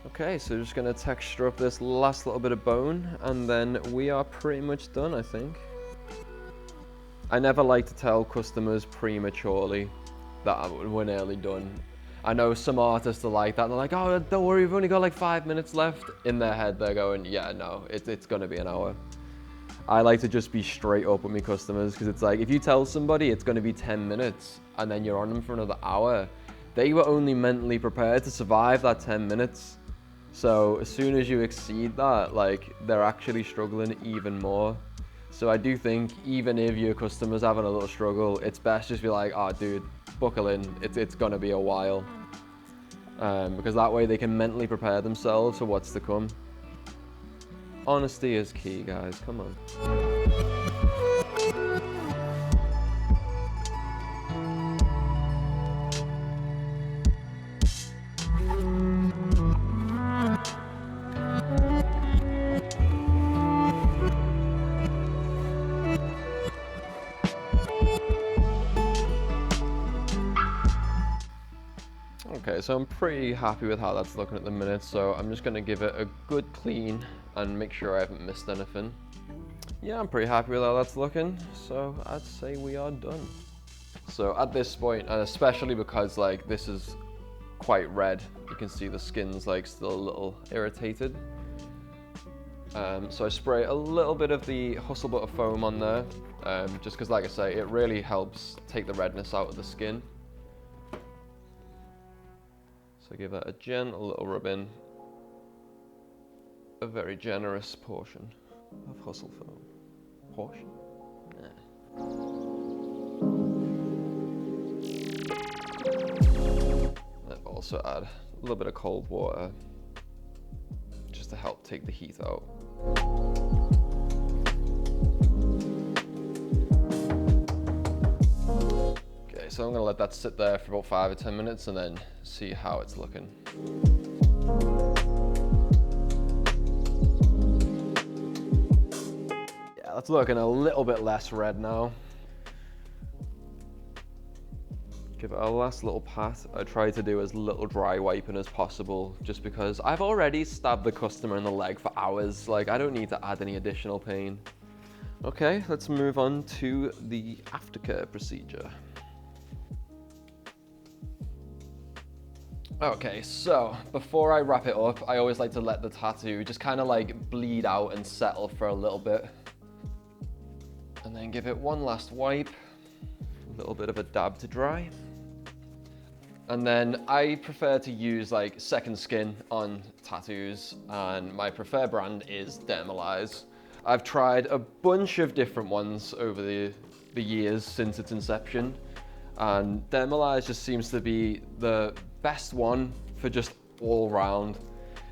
Okay, so just gonna texture up this last little bit of bone, and then we are pretty much done, I think. I never like to tell customers prematurely that we're nearly done. I know some artists are like that. They're like, oh, don't worry, we've only got like 5 minutes left. In their head, they're going, yeah, no, it's gonna be an hour. I like to just be straight up with my customers, because it's like, if you tell somebody it's gonna be 10 minutes and then you're on them for another hour, they were only mentally prepared to survive that 10 minutes. So as soon as you exceed that, like, they're actually struggling even more. So I do think even if your customer's having a little struggle, it's best just be like, oh dude, buckle in, it's gonna be a while. Because that way they can mentally prepare themselves for what's to come. Honesty is key, guys, come on. Okay, so I'm pretty happy with how that's looking at the minute, so I'm just going to give it a good clean and make sure I haven't missed anything. Yeah, I'm pretty happy with how that's looking, so I'd say we are done. So at this point, and especially because like this is quite red, you can see the skin's like still a little irritated. So I spray a little bit of the Hustle Butter foam on there, just because like I say, it really helps take the redness out of the skin. So give that a gentle little rub in, a very generous portion of Hustle foam. Portion? I've also add a little bit of cold water take the heat out. Okay, so I'm gonna let that sit there for about 5 or 10 minutes and then see how it's looking. Yeah, that's looking a little bit less red now. Give it a last little pat. I try to do as little dry wiping as possible just because I've already stabbed the customer in the leg for hours. Like, I don't need to add any additional pain. Okay, let's move on to the aftercare procedure. Okay, so before I wrap it up, I always like to let the tattoo just kind of like bleed out and settle for a little bit. And then give it one last wipe, a little bit of a dab to dry. And then I prefer to use like second skin on tattoos, and my preferred brand is Dermalyze. I've tried a bunch of different ones over the years since its inception, and Dermalyze just seems to be the best one for just all round.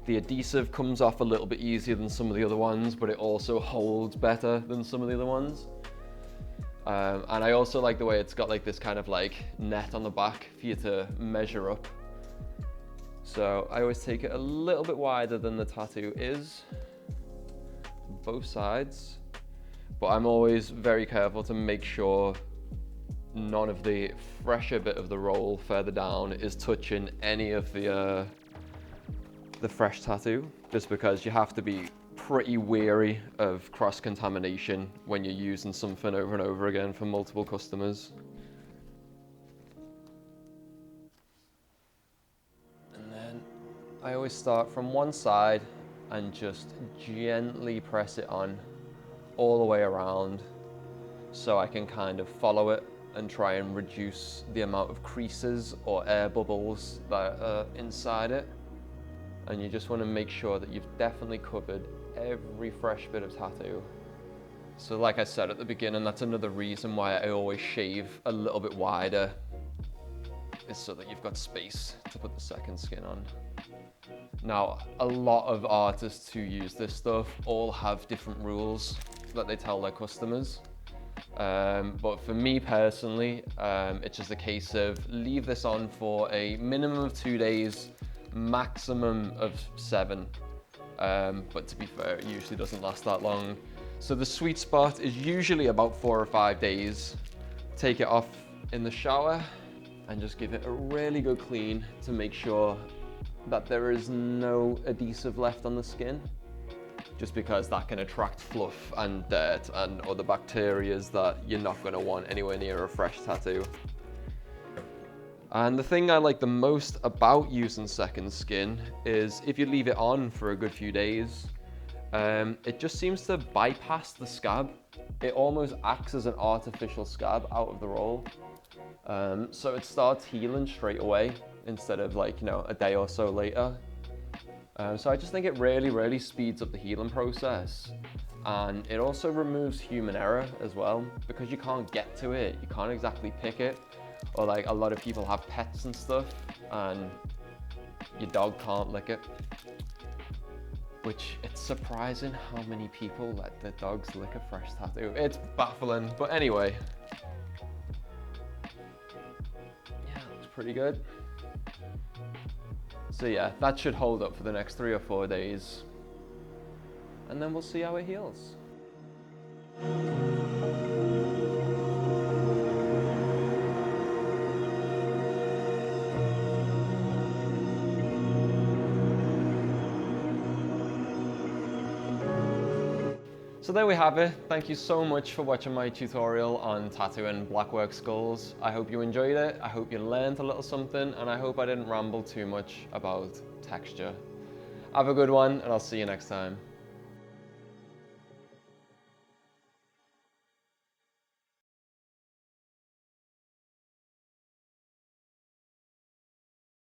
The adhesive comes off a little bit easier than some of the other ones, but it also holds better than some of the other ones. And I also like the way it's got like this kind of like net on the back for you to measure up. So I always take it a little bit wider than the tattoo is, both sides, but I'm always very careful to make sure none of the fresher bit of the roll further down is touching any of the fresh tattoo, just because you have to be pretty wary of cross-contamination when you're using something over and over again for multiple customers. And then I always start from one side and just gently press it on all the way around so I can kind of follow it and try and reduce the amount of creases or air bubbles that are inside it. And you just want to make sure that you've definitely covered every fresh bit of tattoo. So like I said at the beginning, that's another reason why I always shave a little bit wider, is so that you've got space to put the second skin on. Now, a lot of artists who use this stuff all have different rules that they tell their customers. But for me personally, it's just a case of leave this on for a minimum of 2 days, maximum of 7. But to be fair, it usually doesn't last that long. So the sweet spot is usually about 4 or 5 days. Take it off in the shower and just give it a really good clean to make sure that there is no adhesive left on the skin, just because that can attract fluff and dirt and other bacterias that you're not going to want anywhere near a fresh tattoo. And the thing I like the most about using second skin is if you leave it on for a good few days, it just seems to bypass the scab. It almost acts as an artificial scab out of the roll. So it starts healing straight away instead of like, you know, a day or so later. So I just think it really speeds up the healing process. And it also removes human error as well, because you can't get to it. You can't exactly pick it. Or like a lot of people have pets and stuff and your dog can't lick it. Which, it's surprising how many people let their dogs lick a fresh tattoo. It's baffling, but anyway. Yeah, that's pretty good. So yeah, that should hold up for the next 3 or 4 days. And then we'll see how it heals. So there we have it. Thank you so much for watching my tutorial on tattooing Blackwork skulls. I hope you enjoyed it. I hope you learned a little something, and I hope I didn't ramble too much about texture. Have a good one, and I'll see you next time.